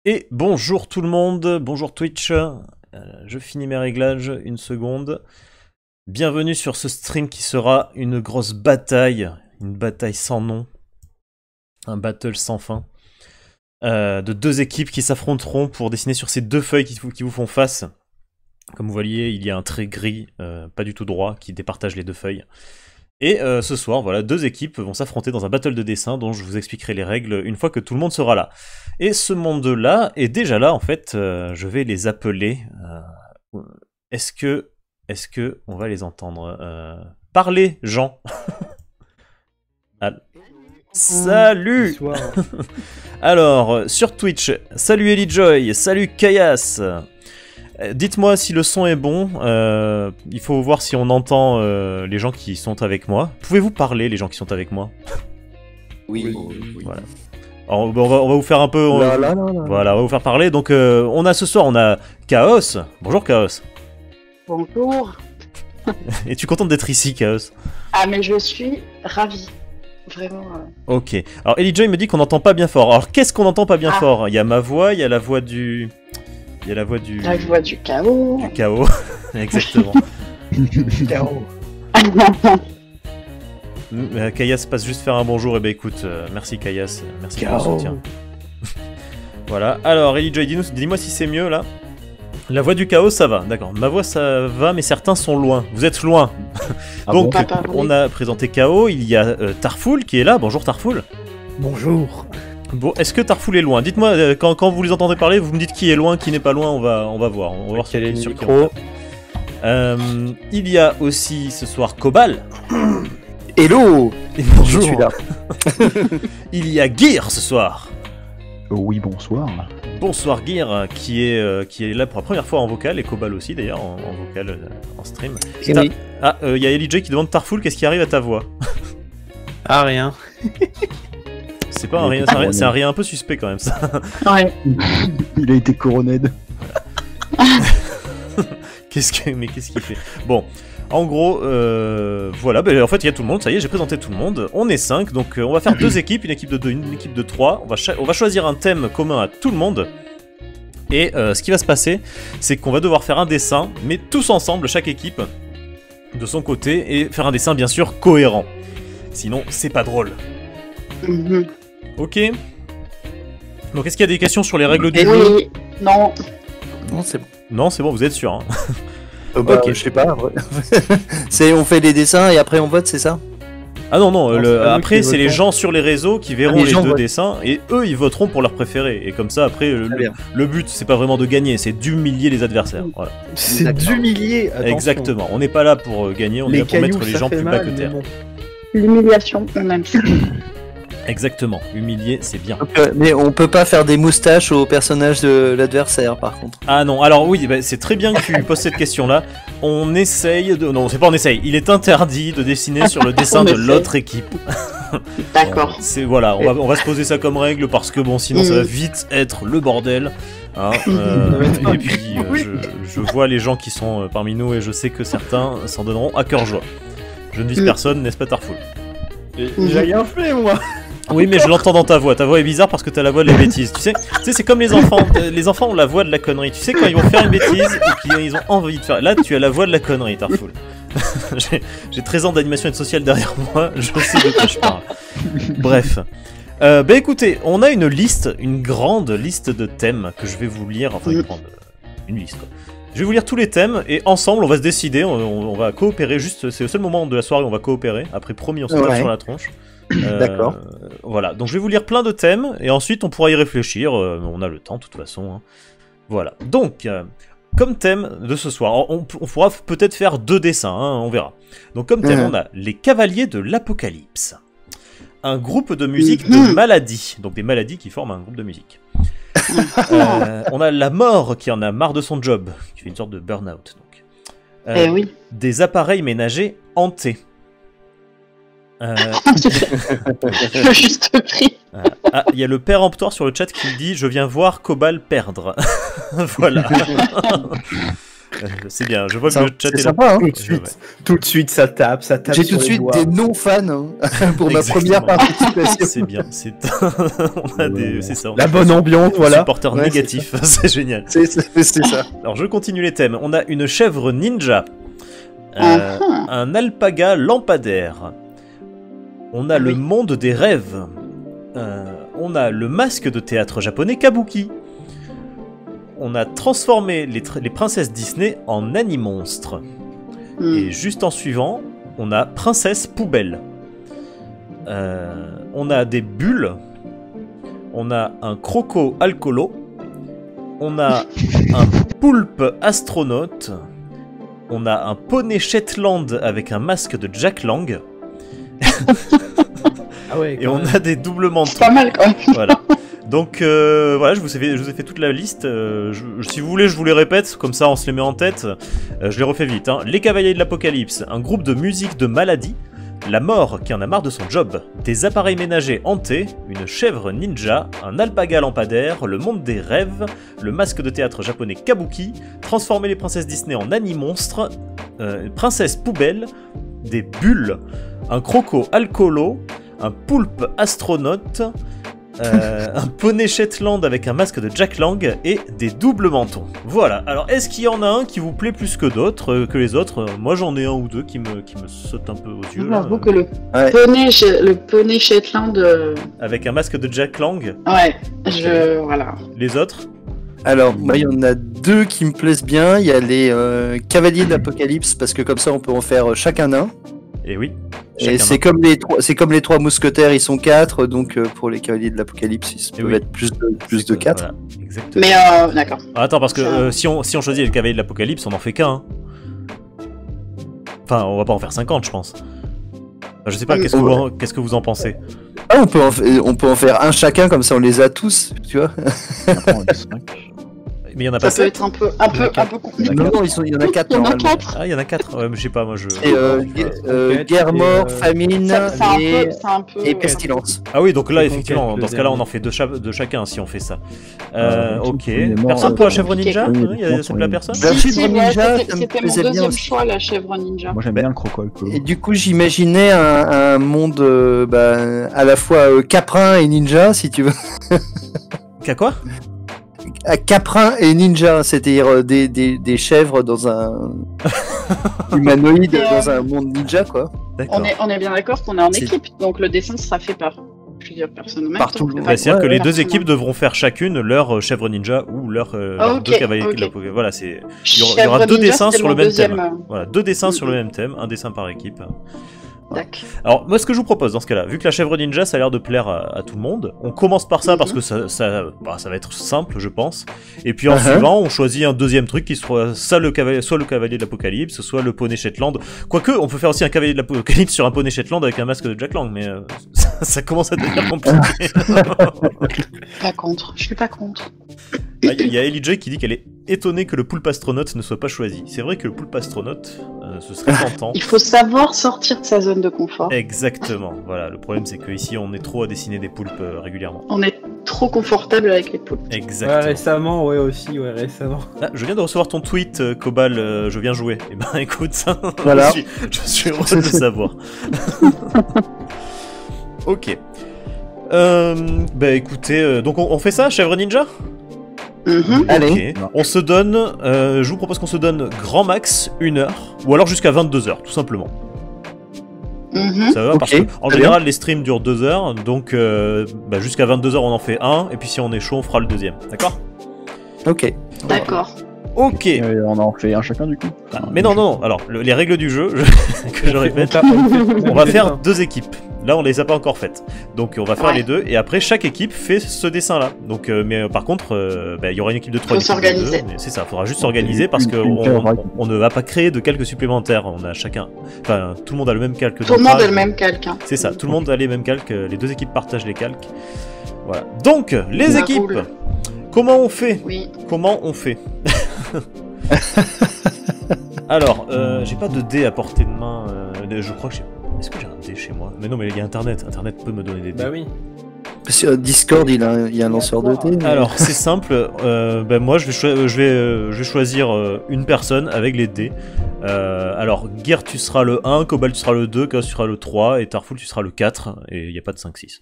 Et bonjour tout le monde, bonjour Twitch. Je finis mes réglages, une seconde. Bienvenue sur ce stream qui sera une grosse bataille, une bataille sans nom, un battle sans fin, de deux équipes qui s'affronteront pour dessiner sur ces deux feuilles qui vous font face. Comme vous voyez, il y a un trait gris, pas du tout droit, qui départage les deux feuilles. Et ce soir, voilà, deux équipes vont s'affronter dans un battle de dessin dont je vous expliquerai les règles une fois que tout le monde sera là. Et ce monde-là est déjà là, en fait, je vais les appeler. Est-ce que on va les entendre parler, Jean. Salut. Alors, sur Twitch, salut Elijjoy, salut Kayas. Dites-moi si le son est bon, il faut voir si on entend les gens qui sont avec moi. Pouvez-vous parler, les gens qui sont avec moi? Oui. Voilà. Alors, on va vous faire un peu... Voilà, on va vous faire parler. Donc, on a ce soir, on a Chaos. Bonjour Chaos. Bonjour. Es-tu contente d'être ici, Chaos? Ah, mais je suis ravie. Vraiment. Ok. Alors, Elijjoy me dit qu'on n'entend pas bien fort. Alors, qu'est-ce qu'on n'entend pas bien fort? Il y a ma voix, il y a la voix du... Il y a la voix du... La voix du chaos. Du chaos, exactement. Chaos. Kayas passe juste faire un bonjour, et ben écoute, merci Kayas, merci pour le soutien. Voilà, alors Elijjoy, dis-moi si c'est mieux là. La voix du chaos, ça va, d'accord. Ma voix, ça va, mais certains sont loin. Vous êtes loin. Donc, on a présenté Chaos, il y a Tarfoul qui est là. Bonjour Tarfoul. Bonjour. Bon, est-ce que Tarfoul est loin? Dites-moi, quand vous les entendez parler, vous me dites qui est loin, qui n'est pas loin, on va voir. On va voir quel est le sur micro. Il y a aussi ce soir Cobal. Hello. Et bonjour. Je suis là. Il y a Gear ce soir. Oui, bonsoir. Bonsoir Gear, qui est là pour la première fois en vocal, et Cobal aussi d'ailleurs, en vocal, en stream. Oui. Ah, il y a Elijjoy qui demande Tarfoul, qu'est-ce qui arrive à ta voix? Ah, rien. C'est pas un rien, c'est un rien un peu suspect quand même ça. Ouais. Il a été couronné. Qu'est-ce qu'il fait? Bon, en gros, voilà, en fait il y a tout le monde, ça y est, j'ai présenté tout le monde. On est 5, donc on va faire deux équipes, une équipe de 2, une équipe de 3. On va choisir un thème commun à tout le monde. Et ce qui va se passer, c'est qu'on va devoir faire un dessin, mais tous ensemble, chaque équipe, de son côté, et faire un dessin bien sûr cohérent. Sinon, c'est pas drôle. Ok. Donc est-ce qu'il y a des questions sur les règles du jeu? Oui, non. Non, c'est bon. Non, c'est bon, vous êtes sûr. Hein. Ok, je sais pas. Ouais. On fait les dessins et après on vote, c'est ça? Ah non, après qui c'est les voteront. gens sur les réseaux qui verront les les gens deux votent. dessins et eux ils voteront pour leur préféré. Et comme ça après bien. le but c'est pas vraiment de gagner, c'est d'humilier les adversaires. Voilà. C'est D'accord. d'humilier. attention. Exactement, on n'est pas là pour gagner, on est Les là pour mettre cailloux, les ça gens fait plus bas mal, que mais terre. bon. L'humiliation, on aime ça. Exactement, humilier c'est bien. Mais on peut pas faire des moustaches au personnage de l'adversaire par contre. Ah non, alors oui, c'est très bien que tu poses cette question-là. On essaye de... Non, c'est pas on essaye, il est interdit de dessiner sur le dessin On de essaye. l'autre équipe. D'accord. C'est voilà, on va se poser ça comme règle parce que bon, sinon ça va vite être le bordel. Hein, et puis je vois les gens qui sont parmi nous et je sais que certains s'en donneront à cœur joie. Je ne vise personne, n'est-ce pas Tarfoul? J'ai rien fait, moi. Oui, mais je l'entends dans ta voix. Ta voix est bizarre parce que t'as la voix de la bêtise. Tu sais, c'est comme les enfants. Les enfants ont la voix de la connerie. Tu sais quand ils vont faire une bêtise et qu'ils ont envie de faire. Là, tu as la voix de la connerie, Tarfoul. J'ai 13 ans d'animation et de social derrière moi. Je sais de quoi je parle. Bref. Écoutez, on a une liste, une grande liste de thèmes que je vais vous lire. Enfin, une liste quoi. Je vais vous lire tous les thèmes et ensemble on va se décider, on va coopérer. Juste, c'est le seul moment de la soirée où on va coopérer. Après, promis, on se tape sur la tronche. D'accord. Voilà, donc je vais vous lire plein de thèmes et ensuite on pourra y réfléchir. On a le temps de toute façon. Hein. Voilà. Donc, comme thème de ce soir, on pourra peut-être faire deux dessins, hein, on verra. Donc comme thème, on a les Cavaliers de l'Apocalypse, un groupe de musique de maladies, donc des maladies qui forment un groupe de musique. On a la mort qui en a marre de son job, qui fait une sorte de burn-out. Donc. Oui. Des appareils ménagers hantés. Le juste prix. Ah, il y a le péremptoire sur le chat qui dit « Je viens voir Cobal perdre ». Voilà. C'est bien, je vois que Ça- le chat c'est est là. sympa, hein. Tout de suite, ça tape. J'ai sur tout de les suite doigts. des non-fans hein, pour ma Exactement. première participation. C'est bien, c'est on a des, c'est ça. on La a bonne des ambiance, voilà. supporters Ouais, négatifs, c'est génial. C'est ça. Alors je continue les thèmes. On a une chèvre ninja, Mhm. un alpaga lampadaire. On a Ah le oui. monde des rêves. On a le masque de théâtre japonais Kabuki. On a transformé les princesses Disney en animonstres. Hmm. Et juste en suivant, on a princesse poubelle. On a des bulles. On a un croco alcoolo. On a un poulpe astronaute. On a un poney Shetland avec un masque de Jack Lang. Ah ouais, Et on a des doublements de C'est pas mal quand même. voilà. Donc voilà, je vous ai fait toute la liste. Si vous voulez, je vous les répète, comme ça on se les met en tête. Je les refais vite. Hein. Les Cavaliers de l'Apocalypse, un groupe de musique de maladie. La mort qui en a marre de son job. Des appareils ménagers hantés. Une chèvre ninja. Un alpaga lampadaire. Le monde des rêves. Le masque de théâtre japonais Kabuki. Transformer les princesses Disney en animonstres. Une princesse poubelle. Des bulles. Un croco alcoolo. Un poulpe astronaute. Un poney Shetland avec un masque de Jack Lang et des doubles mentons. Voilà. Alors, est-ce qu'il y en a un qui vous plaît plus que d'autres, que les autres? Moi, j'en ai un ou deux qui me sautent un peu aux yeux. là. J'avoue que le Ouais. poney Shetland, Avec un masque de Jack Lang. ouais, voilà. Les autres? Alors, moi, il y en a deux qui me plaisent bien. Il y a les Cavaliers de l'Apocalypse, parce que comme ça, on peut en faire chacun un. Et oui. Et Chacun c'est un. comme les trois mousquetaires, ils sont 4, donc pour les Cavaliers de l'Apocalypse, ils Et peuvent oui. être plus de 4. Voilà, exactement. Mais d'accord. Ah, attends, parce que Ça- si on choisit les Cavaliers de l'Apocalypse, on en fait qu'un. Hein. Enfin, on va pas en faire 50, je pense. Enfin, je sais pas, qu'est-ce que vous en pensez? Ah, on peut en faire un chacun, comme ça on les a tous, tu vois. Après, on est 5. Mais il y en a Ça pas peut 7. être un peu compliqué. Non, il y en a 4 Il y en a normalement. 4. Ah, il y en a 4. Ouais, mais je sais pas, moi je. C'est guerre, mort, famine C'est un peu. et pestilence. Ah oui, donc là, C'est effectivement, conquête, dans le ce cas-là, on dernier. en fait de chacun si on fait ça. Ok. les morts, Personne pour la chèvre compliqué. ninja? Oui, Il y a ça plaît à oui. personne? La Si, chèvre si, ninja, ouais, ça me c'était mon plaisait bien deuxième aussi. choix, la chèvre ninja. Moi, j'aime bien le croco alcoolo. Et du coup, j'imaginais un monde à la fois caprin et ninja, si tu veux. Qu'à quoi? Caprin et ninja, c'est-à-dire des chèvres dans un humanoïde dans un monde ninja, quoi. D'accord. On est bien d'accord qu'on est en C'est- équipe, donc le dessin sera fait par plusieurs personnes en même Par temps. tout le monde. Bah, c'est-à-dire que les deux Personne. équipes devront faire chacune leur chèvre ninja ou leur leurs ok, deux cavaliers ok. de l'Apocalypse. Voilà, c'est il y aura Chèvre deux ninja, dessins c'était sur le mon même deuxième, thème. Voilà, deux dessins sur le Mhm. même thème, un dessin par équipe. Tac. Alors, moi, ce que je vous propose dans ce cas-là, vu que la chèvre ninja, ça a l'air de plaire à tout le monde, on commence par ça Mhm. parce que ça va être simple, je pense. Et puis en suivant, on choisit un deuxième truc qui soit soit le cavalier de l'Apocalypse, soit le poney Shetland. Quoique, on peut faire aussi un cavalier de l'Apocalypse sur un poney Shetland avec un masque de Jack Lang, mais ça commence à devenir compliqué. Pas contre. Je suis pas contre. Ah, il y a Ellie J qui dit qu'elle est étonnée que le poulpe astronaute ne soit pas choisi. C'est vrai que le poulpe astronaute, ce serait tentant. Il faut savoir sortir de sa zone de confort. Exactement. Voilà, le problème c'est qu'ici on est trop à dessiner des poulpes régulièrement. On est trop confortable avec les poules. Ouais, Exactement. récemment, ouais, aussi, ouais, récemment. Ah, je viens de recevoir ton tweet, Cobal, je viens jouer. Eh ben écoute, Voilà. je suis heureux de le savoir. Ok. Bah écoutez, donc on fait ça, chèvre ninja? Mhm. Allez. Ok. On se donne, je vous propose qu'on se donne grand max 1 heure, ou alors jusqu'à 22 heures, tout simplement. Mhm. Ça va, Ok, parce que en très général les streams durent 2 heures, donc bah, jusqu'à 22 heures on en fait un, et puis si on est chaud on fera le deuxième, d'accord? Ok. D'accord. Ok. On en fait un chacun du coup. Ah, mais non, alors les règles du jeu, que je répète, On on va faire 2 équipes. Là, on les a pas encore faites. Donc, on va faire Ouais. les deux. Et après, chaque équipe fait ce dessin-là. Donc, mais par contre, bah, il y aura une équipe de 3. Faut s'organiser. C'est ça, il faudra juste s'organiser parce que Une paire, ouais. on ne va pas créer de calques supplémentaires. On a chacun. Enfin, tout le monde a le même calque. Tout le monde a d'ancrage. le même calque. Hein. C'est ça, tout le monde a les mêmes calques. Les 2 équipes partagent les calques. Voilà. Donc, les Ça équipes. roule. Comment on fait? Oui. Comment on fait? Alors, j'ai pas de dés à portée de main. Je crois que j'ai. Est-ce que j'ai un dé chez moi? Mais non, mais il y a internet. Internet peut me donner des dés. Bah oui. Sur Discord, il y a un lanceur de dés. mais- Alors, c'est simple. Moi, je vais choisir une personne avec les dés. Alors, Gear, tu seras le 1, Cobalt, tu seras le 2, Chaos, tu seras le 3, et Tarful, tu seras le 4. Et il n'y a pas de 5-6.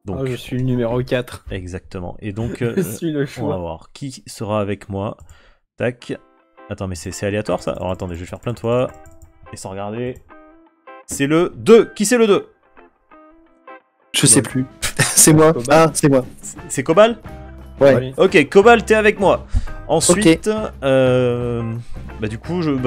Donc, Ah, je suis le numéro 4. exactement. Et donc, Je suis le on va choix. voir qui sera avec moi. Tac. Attends, mais c'est aléatoire ça? Alors, attendez, je vais faire plein de fois. Et sans regarder. C'est le 2. Qui c'est le 2? Je sais plus. C'est moi. Cobalt. Ah, c'est moi. C'est Cobalt? Ouais. Oui. Ok, Cobalt, t'es avec moi. Ensuite, du coup, la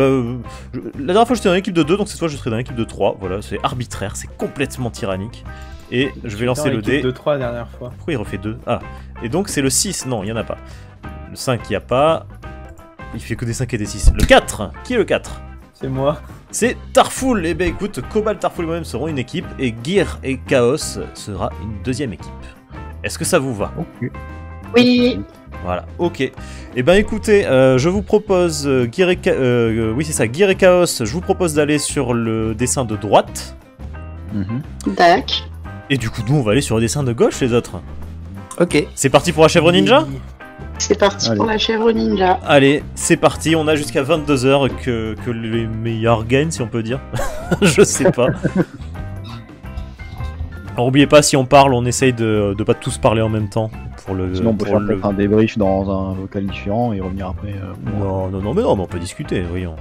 dernière fois j'étais dans l'équipe de 2, donc cette fois je serai dans l'équipe de 3. Voilà, c'est arbitraire, c'est complètement tyrannique. Et je vais lancer le dé. 2-3 la dernière fois. Pourquoi il refait 2? Ah, et donc c'est le 6. Non, il n'y en a pas. Le 5, il n'y a pas. Il fait que des 5 et des 6. Le 4. Qui est le 4? C'est moi. C'est Tarful. Eh ben écoute, Cobalt, Tarful et moi-même seront une équipe. Et Gear et Chaos sera une deuxième équipe. Est-ce que ça vous va? Ok. Oui. Voilà, ok. Eh ben écoutez, je vous propose Gear et oui c'est ça, Gear et Chaos. Je vous propose d'aller sur le dessin de droite. Dac. Et du coup, nous, on va aller sur le dessin de gauche, les autres. Ok. C'est parti pour la chèvre ninja? C'est parti Allez. pour la chèvre ninja. Allez, c'est parti. On a jusqu'à 22h que les meilleurs gagnent, si on peut dire. Je sais pas. Alors, oubliez pas, si on parle, on essaye de pas tous parler en même temps. Pour le, Sinon, on peut pour faire le- peut-être un débrief dans un vocal différent et revenir après. Non, mais on peut discuter, voyons.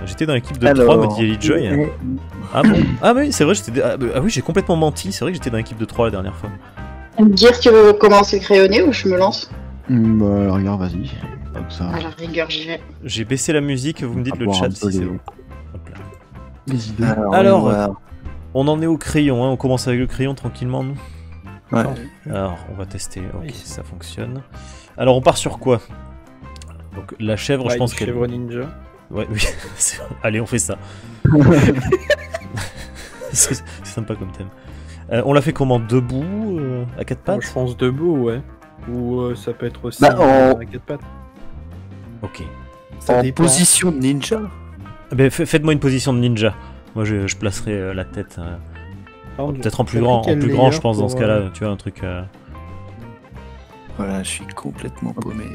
J'étais dans l'équipe de Alors, 3, me dit Ellie Joy. Ah bon? Ah oui, c'est vrai, ah oui, j'ai complètement menti. C'est vrai que j'étais dans l'équipe de 3 la dernière fois. Dire tu veux commencer crayonner ou je me lance? Bah, regarde, vas-y. Comme ça. À la rigueur, j'y vais. J'ai baissé la musique, vous me dites On va le voir chat un peu si c'est les- bon. Hop là. Les idées. Alors, voilà. On en est au crayon, hein. On commence avec le crayon tranquillement, nous. Ouais. Alors, on va tester. Ok, Oui. ça fonctionne. Alors, on part sur quoi? Donc, la chèvre, je Ouais, pense une qu'elle. chèvre ninja. Ouais, oui. Allez, on fait ça. C'est sympa comme thème. On l'a fait comment? Debout? À quatre Moi, pattes? je pense debout, ouais. Ou ça peut être aussi Bah, en- à 4 pattes. Ok. Ça En dépend. position de ninja. Ah ben, faites-moi une position de ninja. Moi, je placerai la tête. Par contre, Peut-être en plus j'ai grand, pris quel je meilleur pense, dans pour, ce cas-là. Tu vois, un truc. Voilà, je suis complètement paumé.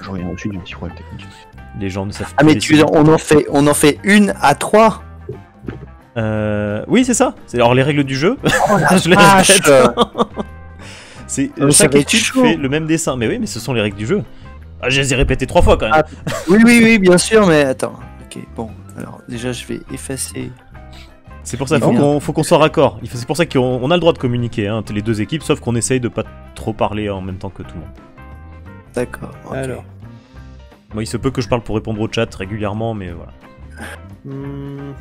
Je reviens dessus, j'ai un petit problème technique. Les gens ne savent Ah plus mais dessiner. on en fait une à 3. Oui, c'est ça. C'est alors les règles du jeu. Je les vache. répète. C'est Mais ça chaque va être équipe chaud. fait le même dessin. Mais oui, mais ce sont les règles du jeu. Ah, je les ai répétées 3 fois quand même. Ah. Oui, bien sûr, mais attends. Ok, bon. Alors déjà, je vais effacer. C'est pour ça, Bon. faut qu'on soit raccord. C'est pour ça qu'on a le droit de communiquer, hein, les deux équipes, sauf qu'on essaye de pas trop parler en même temps que tout le monde. D'accord. ok. Alors. Moi, il se peut que je parle pour répondre au chat régulièrement, mais voilà. Hmm.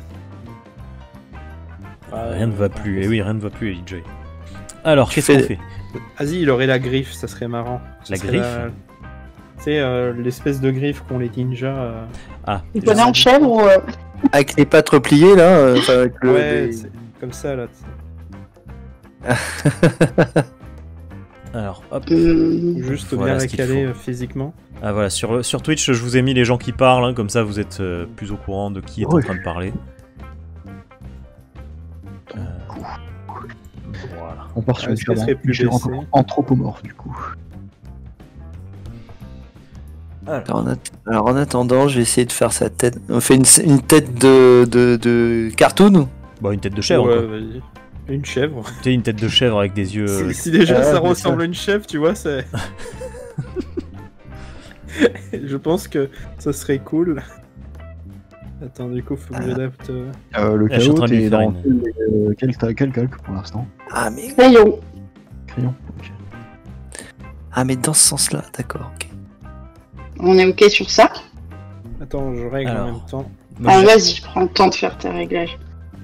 Rien ne va plus. Et oui, rien ne va plus, Ellie Joy. Alors, Tu qu'est-ce qu'on fais- fait? Vas-y, il aurait la griffe, ça serait marrant. La Ça serait griffe Tu sais, l'espèce de griffe qu'ont les ninjas. Ah, Tu connais en chèvre ou Avec les pattes repliées là. Enfin, avec le. Ouais, les- c'est comme ça là. tu sais. alors, hop. Juste Voilà bien ce la qu'il caler faut. physiquement. Ah voilà, sur Twitch, je vous ai mis les gens qui parlent, hein, comme ça vous êtes plus au courant de qui est en Ouais. train de parler. Voilà. On part sur Est-ce qu'elle serait plus chèvre baissée anthropomorphe du coup. Alors en attendant, je vais essayer de faire sa tête. On fait une tête de cartoon. Bah, une tête de chèvre, Ouais, quoi. vas-y. Une chèvre. Tu sais, une tête de chèvre avec des yeux. Si déjà Ah, ça c'est ressemble à une chèvre, tu vois, c'est. Je pense que ça serait cool. Attends, du coup, faut que j'adapte. Le je suis en chaos, train de lui t'es faire dans quel calque pour l'instant? Ah mais Crayon. Crayon. Ok. mais dans ce sens-là, d'accord. Ok. On est ok sur ça? Attends, je règle Alors. en même temps. Moi, Ah, je... vas-y, prends le temps de faire tes réglages.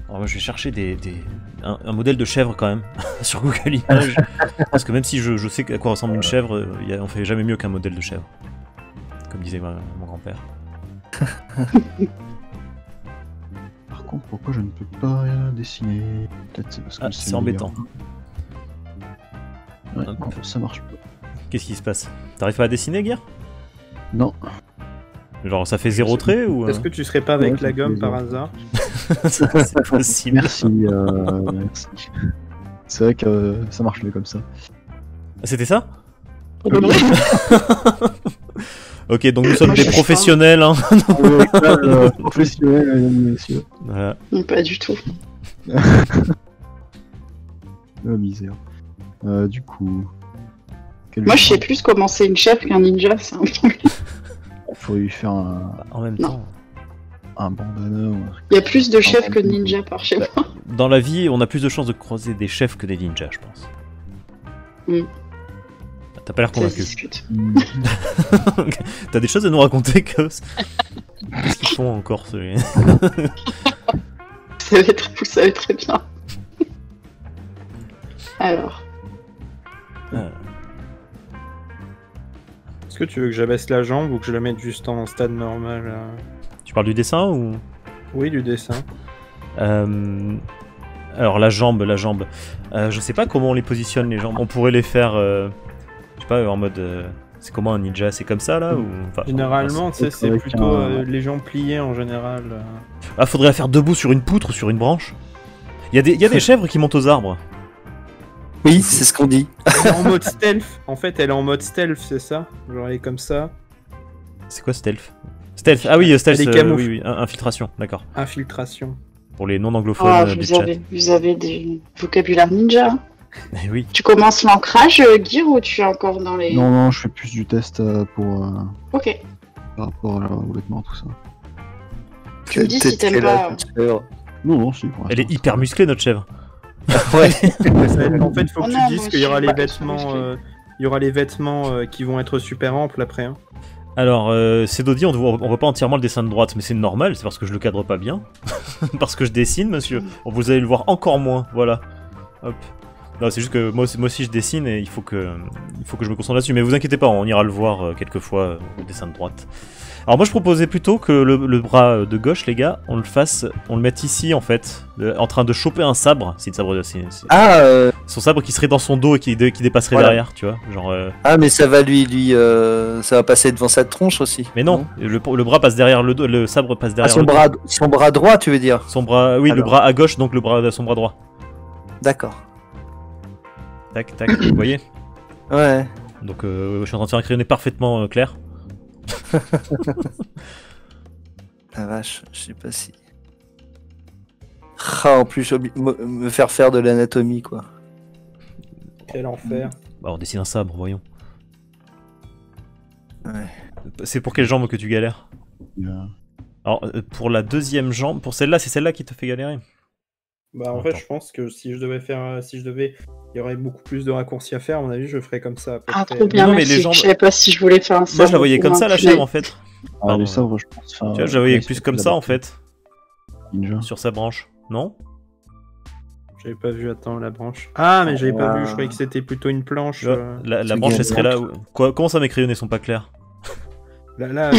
alors, moi, je vais chercher un modèle de chèvre quand même sur Google Images. Parce que même si je sais à quoi ressemble une chèvre, on fait jamais mieux qu'un modèle de chèvre. Comme disait mon grand-père. Par contre, pourquoi je ne peux pas dessiner? Peut-être c'est parce que Ah, c'est embêtant. Ouais, Hop. en fait, ça marche pas. Qu'est-ce qui se passe? T'arrives pas à dessiner, Gear? Non. Genre, ça fait 0 trait ou. Est-ce que tu serais pas avec Ouais, la ça gomme fait par bien. hasard? c'est possible. Merci, merci. C'est vrai que ça marche mieux comme ça. C'était ça? Pour de vrai. Ok, donc nous sommes Moi, des je suis professionnels. Hein. Professionnel, mesdames et messieurs. Voilà. Non, pas du tout. Oh, misère. Du coup... Moi, je sais plus comment c'est une chef qu'un ninja, c'est un problème. Il faudrait lui faire En même Non. temps, un bandana ou un truc. Il y a plus de chefs que de ninjas par chez moi. dans la vie, on a plus de chances de croiser des chefs que des ninjas, je pense. Mm. T'as pas l'air Ça se convaincu. discute. T'as des choses à nous raconter, Chaos? Qu'est-ce qu'ils font encore, celui Vous savez très bien. Alors, Est-ce que tu veux que j'abaisse la jambe ou que je la mette juste en stade normal Tu parles du dessin ou... Oui, du dessin. Alors la jambe. Je sais pas comment on les positionne les jambes. On pourrait les faire, je sais pas, en mode. C'est comment un ninja? C'est comme ça là ou... Enfin, Généralement, tu sais, c'est avec plutôt un- les jambes pliées en général. Ah, faudrait la faire debout sur une poutre ou sur une branche. Il y a des chèvres qui montent aux arbres. Oui, c'est ce qu'on dit. Elle est en mode stealth. En fait, elle est en mode stealth, c'est ça? Genre, elle est comme ça. C'est quoi stealth? Stealth. Ah oui, stealth. Elle est camoufle. Oui, infiltration. D'accord. Infiltration. Pour les non anglophones ah, du chat. vous avez des vocabulaires ninja. Hein. Eh oui. Tu commences l'ancrage, Gear, ou tu es encore dans les... Non, je fais plus du test pour Ok. par rapport aux vêtements, tout ça. Tu me dis si Peut-être t'aimes qu'elle pas. a peur. Non, si. pour Elle est l'instant, hyper musclée notre chèvre. Ouais. En fait, faut que Oh tu non, dises moi qu'il y aura aussi, les bah, ils sont vêtements. musclés. Il y aura les vêtements qui vont être super amples après. Hein. Alors, c'est Dodi, on voit pas entièrement le dessin de droite, mais c'est normal, c'est parce que je le cadre pas bien. Parce que je dessine, monsieur. Vous allez le voir encore moins, voilà. Hop. Non, c'est juste que moi aussi je dessine et il faut que je me concentre là-dessus. Mais vous inquiétez pas, on ira le voir quelques fois, le dessin de droite. Alors moi je proposais plutôt que le bras de gauche, les gars, on le mette ici en fait, en train de choper un sabre. C'est une sabre, Ah, son sabre qui serait dans son dos et qui dépasserait Voilà. derrière, tu vois. Genre, mais ça va ça va passer devant sa tronche aussi. mais non, le bras passe derrière le dos, le sabre passe Ah, derrière le dos. son bras droit, tu veux dire? Son bras, oui, le Alors. bras à gauche, donc son bras droit. D'accord. Tac, tac, vous voyez. Ouais. Donc je suis en train de faire un crayonné parfaitement clair. La vache, je sais pas si. Ah, en plus, me faire faire de l'anatomie, quoi. Quel enfer. Bah on dessine un sabre, voyons. Ouais. C'est pour quelle jambe que tu galères? Alors pour la deuxième jambe, pour celle-là, c'est celle-là qui te fait galérer. Bah en Attends. fait, je pense que si je devais, il y aurait beaucoup plus de raccourcis à faire. À mon avis, je le ferais comme ça. à peu Ah, près. trop bien, Non, mais merci. les jambes- Je savais pas si je voulais faire un sabre. Moi je la voyais ou comme un ça la tunnel. chèvre en fait. Ah, Pardon. les sabres, je pense. Tu vois, je la voyais plus comme ça en fait, Ninja. sur sa branche, non? J'avais pas vu, attends, la branche. Ah, mais j'avais pas vu, je croyais que c'était plutôt une planche. Tu vois, la c'est branche bien. elle serait là. Quoi, comment ça mes crayonnés sont pas clairs? Là,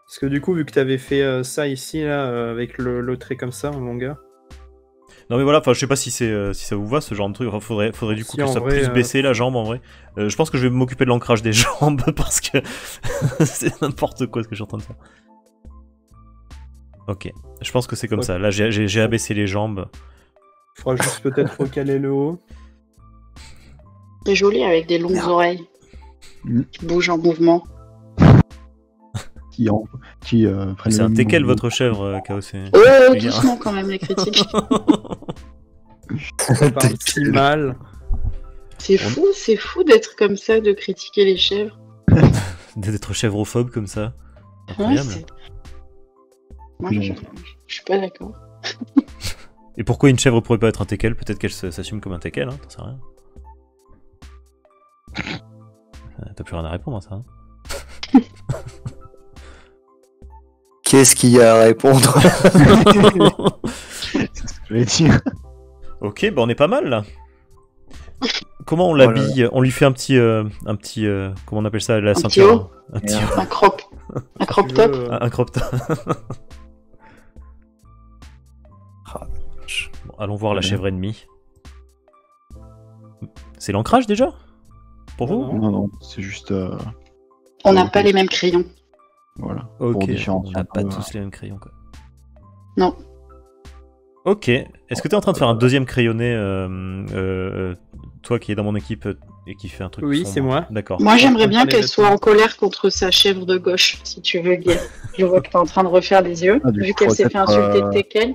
Parce que du coup, vu que t'avais fait ça ici, là, avec le trait comme ça, en longueur. Non mais voilà, enfin je sais pas si c'est si ça vous va ce genre de truc. Enfin, faudrait du coup Si, que en ça vrai, puisse baisser la jambe en vrai. Je pense que je vais m'occuper de l'ancrage des jambes parce que c'est n'importe quoi ce que je suis en train de faire. Ok, je pense que c'est comme Ok. ça. Là j'ai abaissé les jambes. Faudra juste peut-être recaler le haut. C'est joli avec des longues oreilles Mm. qui bougent en mouvement. Qui prennent C'est le un même teckel mouvement. votre chèvre, Chaos. Oh, Les gars. doucement quand même les critiques. Ça parle si mal. C'est fou d'être comme ça, de critiquer les chèvres. D'être chèvrophobe comme ça. Ouais, Incroyable. Moi, je suis pas d'accord. Et pourquoi une chèvre pourrait pas être un teckel? Peut-être qu'elle s'assume comme un teckel, hein, t'en sais rien. T'as plus rien à répondre à ça. Hein. Qu'est-ce qu'il y a à répondre? C'est ce que je vais dire. Ok, bah on est pas mal là. Comment on Voilà. l'habille? On lui fait un petit, comment on appelle ça, la petit ceinture? Un petit Merde. Un crop Tu top. veux, un crop top. Ah, Bon, allons voir la Ouais. chèvre ennemie. C'est l'ancrage déjà? Pour vous? Non. Non, c'est juste. On n'a pas les mêmes crayons. Voilà. Ok, Pour on différencier n'a un pas peu, tous les mêmes crayons quoi. Non. Ok. Est-ce que tu es en train de faire un deuxième crayonné, toi qui es dans mon équipe et qui fait un truc Oui, sombre? c'est moi. D'accord. Moi, j'aimerais bien Allez, qu'elle vas-y. soit en colère contre sa chèvre de gauche, si tu veux, Guy. Je vois que t'es en train de refaire les yeux. Ah, du Vu coup, qu'elle s'est peut-être, fait insulter de Tekken,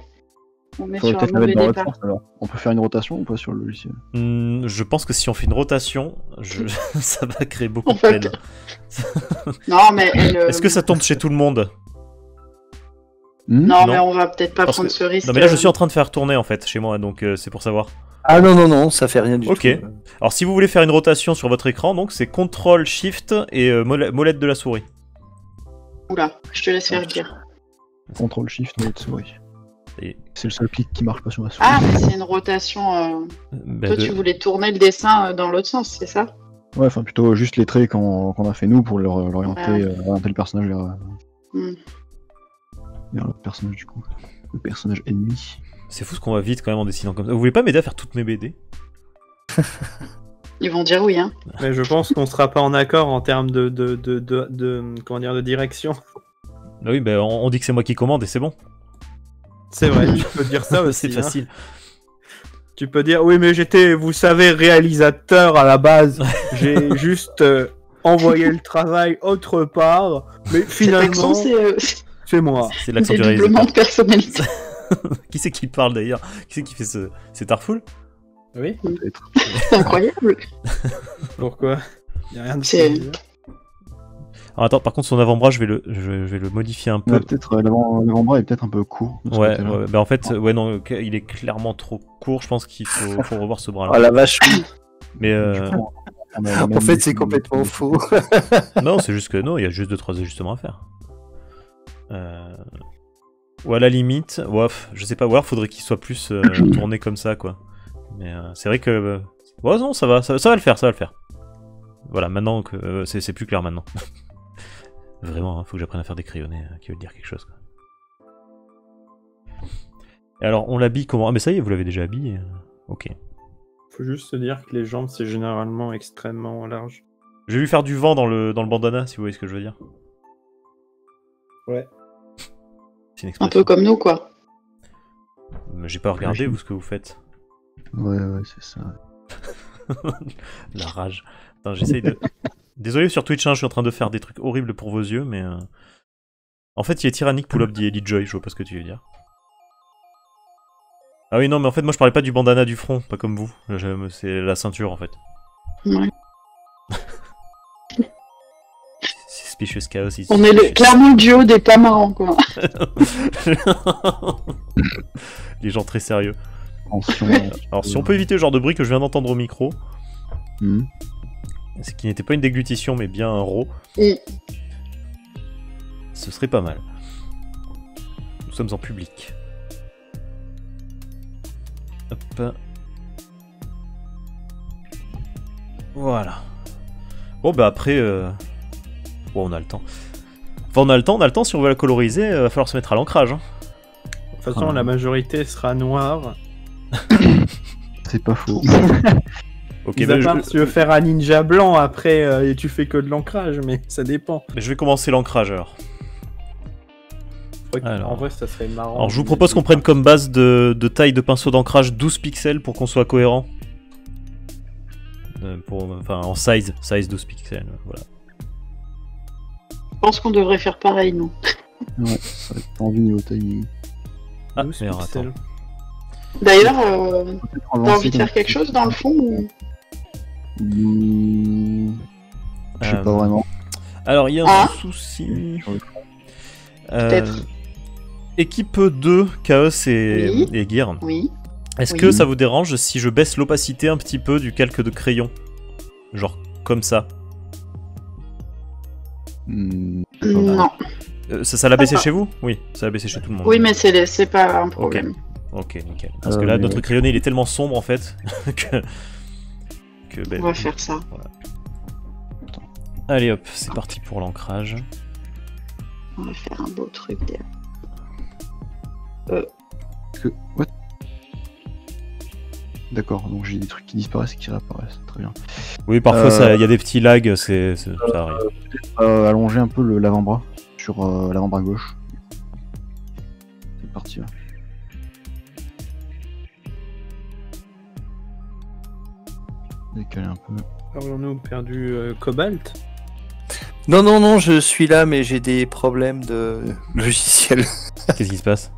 on met Faudrait sur un peut-être la mauvais mettre dans l'autre départ. sens alors. On peut faire une rotation ou pas sur le logiciel? Je pense que si on fait une rotation, ça va créer beaucoup En de fait, peine. Non, mais elle. Est-ce que ça tombe chez tout le monde? Non, Non. mais on va peut-être pas Parce prendre que- ce risque. Non mais là je suis en train de faire tourner en fait chez moi, donc c'est pour savoir. Ah non, non, non, ça fait rien du Ok. tout. Alors si vous voulez faire une rotation sur votre écran, donc c'est CTRL SHIFT et molette de la souris. Oula, je te laisse faire dire. Contrôle Shift, molette souris. Et, C'est le seul clic qui marche pas sur ma souris. Ah, mais c'est une rotation. bah, Toi, tu voulais tourner le dessin dans l'autre sens, c'est ça? Ouais, enfin plutôt juste les traits qu'on a fait nous pour l'orienter orienter le personnage Hmm. vers le personnage du coup. Le personnage ennemi. C'est fou ce qu'on va vite quand même en dessinant comme ça. Vous voulez pas m'aider à faire toutes mes BD? Ils vont dire oui, hein. Mais je pense qu'on sera pas en accord en termes de comment dire, de direction. Ah oui, bah on dit que c'est moi qui commande et c'est bon. C'est vrai, tu peux dire ça aussi. C'est hein. facile. Tu peux dire, oui, mais j'étais, vous savez, réalisateur à la base. J'ai juste envoyé le travail autre part, mais Cet accent, finalement, c'est moi. C'est l'accent du dédoublement réalisateur. de personnalité. Qui c'est qui parle d'ailleurs? Qui c'est qui fait ce... C'est Tarful? Oui, Peut-être. C'est incroyable. pourquoi? Y a rien de C'est- spécial. Alors attends, par contre son avant-bras je vais le modifier un peu. Ouais, peut-être l'avant-bras est peut-être un peu court. de ce Ouais, côté-là. ouais, bah en fait, ouais non, il est clairement trop court, je pense qu'il faut revoir ce bras Oh là. la vache, oui. Mais Du coup, on a la En même fait, c'est dessin. complètement faux. non, c'est juste que non, il y a juste 2-3 ajustements à faire. Ou à la limite, ouais, je sais pas, ou alors faudrait qu'il soit plus tourné comme ça quoi. Mais c'est vrai que ouais non, ça va le faire, ça va le faire. Voilà, maintenant que c'est plus clair maintenant. Vraiment, hein, faut que j'apprenne à faire des crayonnés qui veulent dire quelque chose quoi. Et alors, on l'habille comment? Ah mais ça y est, vous l'avez déjà habillé. Ok. Faut juste se dire que les jambes, c'est généralement extrêmement large. Je vais lui faire du vent dans le bandana, si vous voyez ce que je veux dire. Ouais. C'est une Un expression. peu comme nous, quoi. Mais j'ai pas regardé vous ce que vous faites. Ouais, c'est ça. La rage. Attends, j'essaye de... Désolé sur Twitch, hein, je suis en train de faire des trucs horribles pour vos yeux, mais... En fait, il est tyrannique pull-up dit Elite Joy, je vois pas ce que tu veux dire. Ah oui, non, mais en fait, moi je parlais pas du bandana du front, pas comme vous. C'est la ceinture, en fait. Ouais. Suspicious Chaos ici. On est clairement le duo des pas marrants, quoi. Les gens très sérieux. Attention. Alors, si on peut éviter le genre de bruit que je viens d'entendre au micro, Hmm. c'est qui n'était pas une déglutition, mais bien un rot, Mm. ce serait pas mal. Nous sommes en public. Hop. Voilà. Bon, bah après... Bon, on a le temps. Enfin, on a le temps, si on veut la coloriser, va falloir se mettre à l'ancrage. Hein. De toute façon, la majorité sera noire. C'est pas faux. Ok, Mis bah, à part si tu veux faire un ninja blanc après et tu fais que de l'ancrage, mais ça dépend. je vais commencer l'ancrage alors. Alors. En vrai, ça serait marrant. Alors je vous propose qu'on prenne comme base de taille de pinceau d'ancrage 12 pixels pour qu'on soit cohérent. Enfin en size 12 pixels, voilà. Je pense qu'on devrait faire pareil, nous. Ouais, ça va être tendu niveau timing. Ah, 12 mais alors, pixels. attends. D'ailleurs, Peut-être t'as avancer envie de comme- faire quelque chose dans le fond ou... Je sais pas vraiment. Alors il y a un Ah. souci. Sur le Peut-être. Équipe 2, Chaos Oui. et Gear. Oui. Est-ce Oui. que ça vous dérange si je baisse l'opacité un petit peu du calque de crayon? Genre comme ça. Non. Ça l'a baissé Ah. chez vous? Oui, ça l'a baissé chez tout le monde. Oui, mais c'est pas un problème. Ok, nickel. Parce que là, notre crayonné, il est tellement sombre en fait que ben, On va faire ça. Allez hop, c'est parti pour l'ancrage. On va faire un beau truc derrière. What? D'accord, donc j'ai des trucs qui disparaissent et qui réapparaissent. Très bien. Oui, parfois il y a des petits lags, ça arrive. Allonger un peu l'avant-bras sur l'avant-bras gauche. C'est parti là. Décaler un peu. Aurions-nous perdu Cobalt? Non, je suis là, mais j'ai des problèmes de logiciel. Qu'est-ce qui se passe?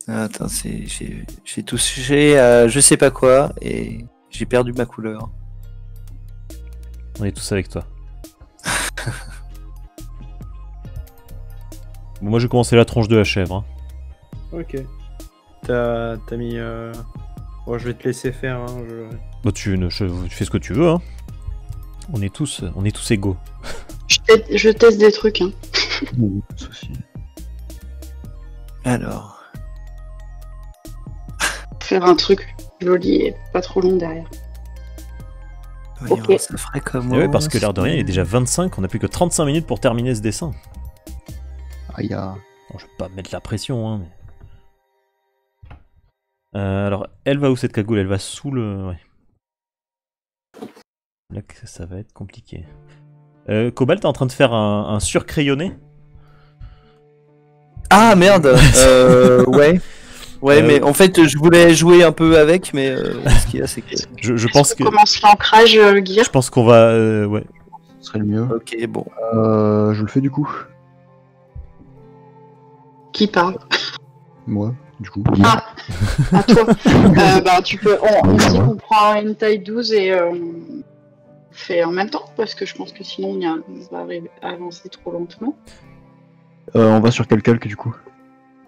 Attends, j'ai touché à je sais pas quoi et j'ai perdu ma couleur. On est tous avec toi. Bon, moi, j'ai commencé la tronche de la chèvre. Hein. Ok. T'as mis... Bon, je vais te laisser faire. Hein, Bah, tu fais ce que tu veux. Hein. On est tous égaux. Je teste des trucs. Hein. Bon, pas de souci. Alors, Faire un truc joli et pas trop long derrière. voyons, Ok. ça ferait comme. Et ouais, parce que l'air de rien, il est déjà 25. On a plus que 35 minutes pour terminer ce dessin. Aïe, ah. Bon, je vais pas mettre la pression, hein, mais... alors, elle va où cette cagoule? Elle va sous le... Ouais. Là, ça va être compliqué. Cobalt, t'es en train de faire un surcrayonné? Ah merde. Ouais. Ouais, mais en fait, je voulais jouer un peu avec, mais ce qu'il y a, c'est que. Je pense que... Commence l'ancrage, Gear. Je pense qu'on va... ouais. Ce serait le mieux. Ok, bon. Je le fais du coup. Qui parle? Moi, du coup. Ah, à toi. Bah, tu peux. On dit qu'on prend une taille 12 et on fait en même temps, parce que je pense que sinon on va avancer trop lentement. On va sur quel calque du coup?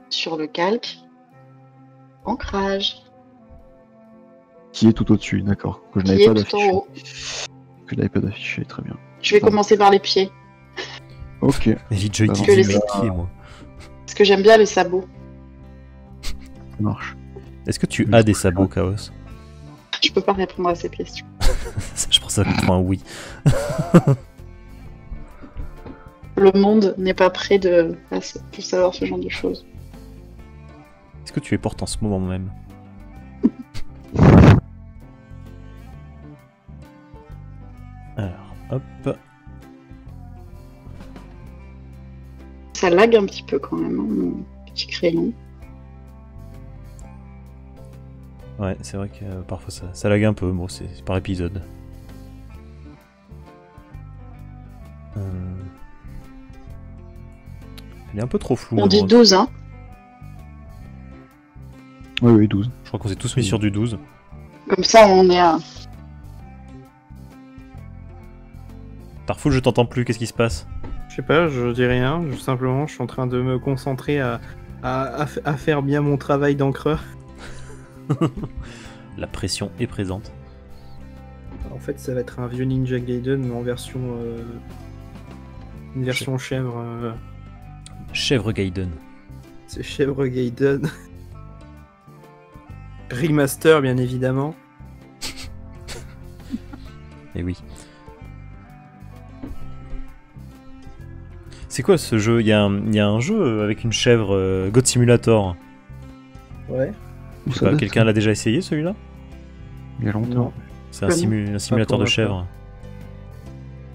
Sur le calque. Ancrage. Qui est tout au-dessus, d'accord. Que je Qui n'avais est pas tout en d'affiché. haut. Que je n'avais pas d'affiché, très bien. Je vais commencer par les pieds. Ok. Vite, je Parce utilise que les les- pieds, moi. Parce que j'aime bien les sabots. Ça marche. Est-ce que tu as des sabots, Chaos? Je peux pas répondre à cette question. Je pense que ça va être un oui. Le monde n'est pas prêt pour savoir ce genre de choses. Est-ce que tu les portes en ce moment même? Alors, hop. Ça lag un petit peu quand même, hein, mon petit crayon. Ouais, c'est vrai que parfois ça lag un peu, bon, c'est par épisode. Elle est un peu trop floue. On dit moi. 12, hein. Oui, 12. Je crois qu'on s'est tous mis sur du 12. Comme ça, on est à... Tarfoul, je t'entends plus, qu'est-ce qui se passe? Je sais pas, je dis rien. Simplement, je suis en train de me concentrer à faire bien mon travail d'encreur. La pression est présente. En fait, ça va être un vieux Ninja Gaiden mais en version... une version chèvre. Chèvre Gaiden. C'est chèvre Gaiden. Remaster, bien évidemment. Et oui. C'est quoi ce jeu? Il y a un jeu avec une chèvre, God Simulator. Ouais. Je sais pas, quelqu'un l'a déjà essayé celui-là? Il y a longtemps. Non. C'est un, Comment un simulateur pour de ma chèvre.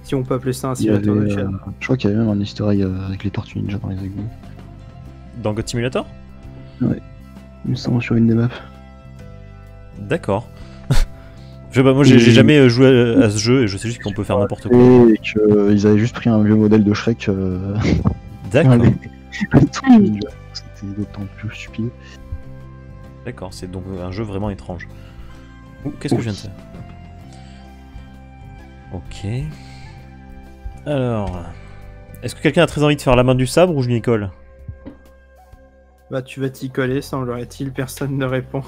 Si on peut appeler ça un Il y avait, simulateur de chèvre. je crois qu'il y avait même un easter egg avec les tortues ninja dans les égouts. Dans God Simulator? Il me semble sur une des maps. D'accord. Je sais pas, moi j'ai jamais joué à ce jeu et je sais juste qu'on peut faire n'importe quoi. Et qu'ils avaient juste pris un vieux modèle de Shrek. D'accord. Les tortues ninja. C'était d'autant plus stupide. D'accord, c'est donc un jeu vraiment étrange. Ouh, qu'est-ce que je viens de faire? Ok. Alors... Est-ce que quelqu'un a très envie de faire la main du sabre ou je m'y colle? Bah, tu vas t'y coller, semblerait-il, personne ne répond.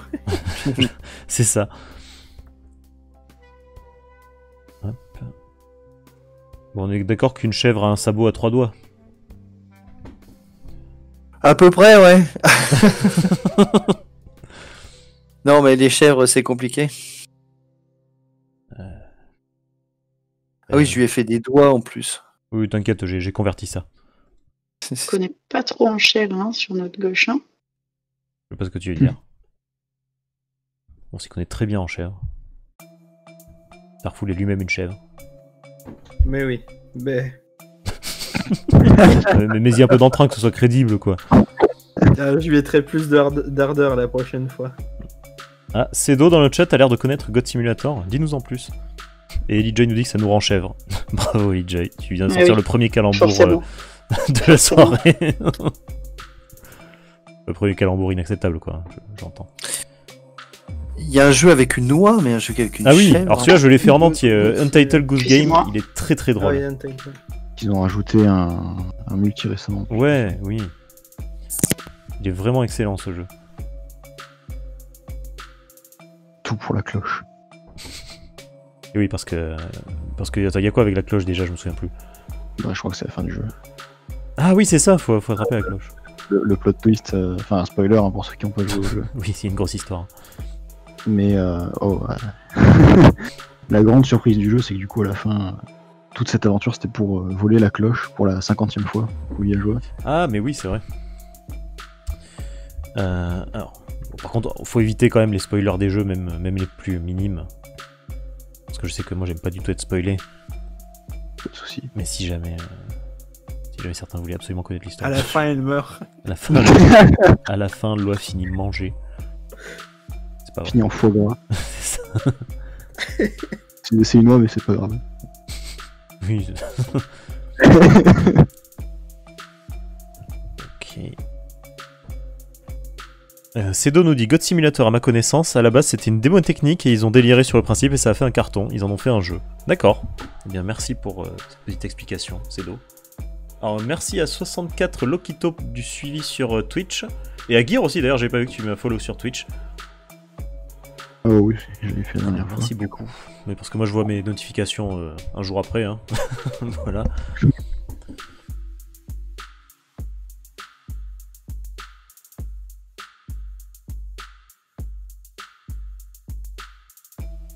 C'est ça. Hop. Bon, on est d'accord qu'une chèvre a un sabot à 3 doigts. À peu près, ouais. Non, mais les chèvres, c'est compliqué. Ah oui, je lui ai fait des doigts en plus. Oui, t'inquiète, j'ai converti ça. Je connais pas trop en chèvre, hein, sur notre gauche. Hein. Je sais pas ce que tu veux dire. On s'y connaît très bien en chèvre. Tarfoul est lui-même une chèvre. Mais oui. Mais... Mais mets-y un peu d'emprunt, que ce soit crédible, quoi. je mettrai plus d'ardeur la prochaine fois. Ah, Cedo dans le chat a l'air de connaître God Simulator. Dis-nous en plus. Et Elijah nous dit que ça nous rend chèvre. Bravo Elijah, tu viens de sortir le premier calembour de la soirée. Le premier calembour inacceptable, quoi, j'entends. Il y a un jeu avec une noix, mais un jeu avec une Ah oui, chèvre. alors celui-là je l'ai fait en entier. Untitled Goose Game, il est très très drôle. Ils ont rajouté un multi récemment. Ouais, oui. Il est vraiment excellent ce jeu. Tout pour la cloche. Et oui, parce que attends, y a quoi avec la cloche déjà, je me souviens plus. Bah, je crois que c'est la fin du jeu. Ah oui, c'est ça, faut attraper la cloche. Le plot twist, enfin un spoiler hein, pour ceux qui n'ont pas joué au jeu. Oui, c'est une grosse histoire. Mais la grande surprise du jeu, c'est que du coup à la fin, toute cette aventure c'était pour voler la cloche pour la 50e fois où il y a joué. Ah mais oui, c'est vrai. Alors, bon, par contre, faut éviter quand même les spoilers des jeux, même les plus minimes. Parce que je sais que moi j'aime pas du tout être spoilé. Pas de soucis. Mais si jamais certains voulaient absolument connaître l'histoire. À la fin, elle meurt. À la fin, Loi finit manger. C'est pas vrai. Fini en foie gras. C'est ça. C'est une oie, mais c'est pas grave. Oui. Ok. Cedo nous dit God Simulator, à ma connaissance, à la base c'était une démo technique et ils ont déliré sur le principe et ça a fait un carton. Ils en ont fait un jeu. D'accord. Eh bien, merci pour cette petite explication, Cedo. Alors, merci à 64 Lokito du suivi sur Twitch. Et à Gear aussi, d'ailleurs, j'ai pas vu que tu m'as follow sur Twitch. Oh oui, j'avais fait la dernière fois. Merci beaucoup. Mais parce que moi je vois mes notifications un jour après. Hein. Voilà.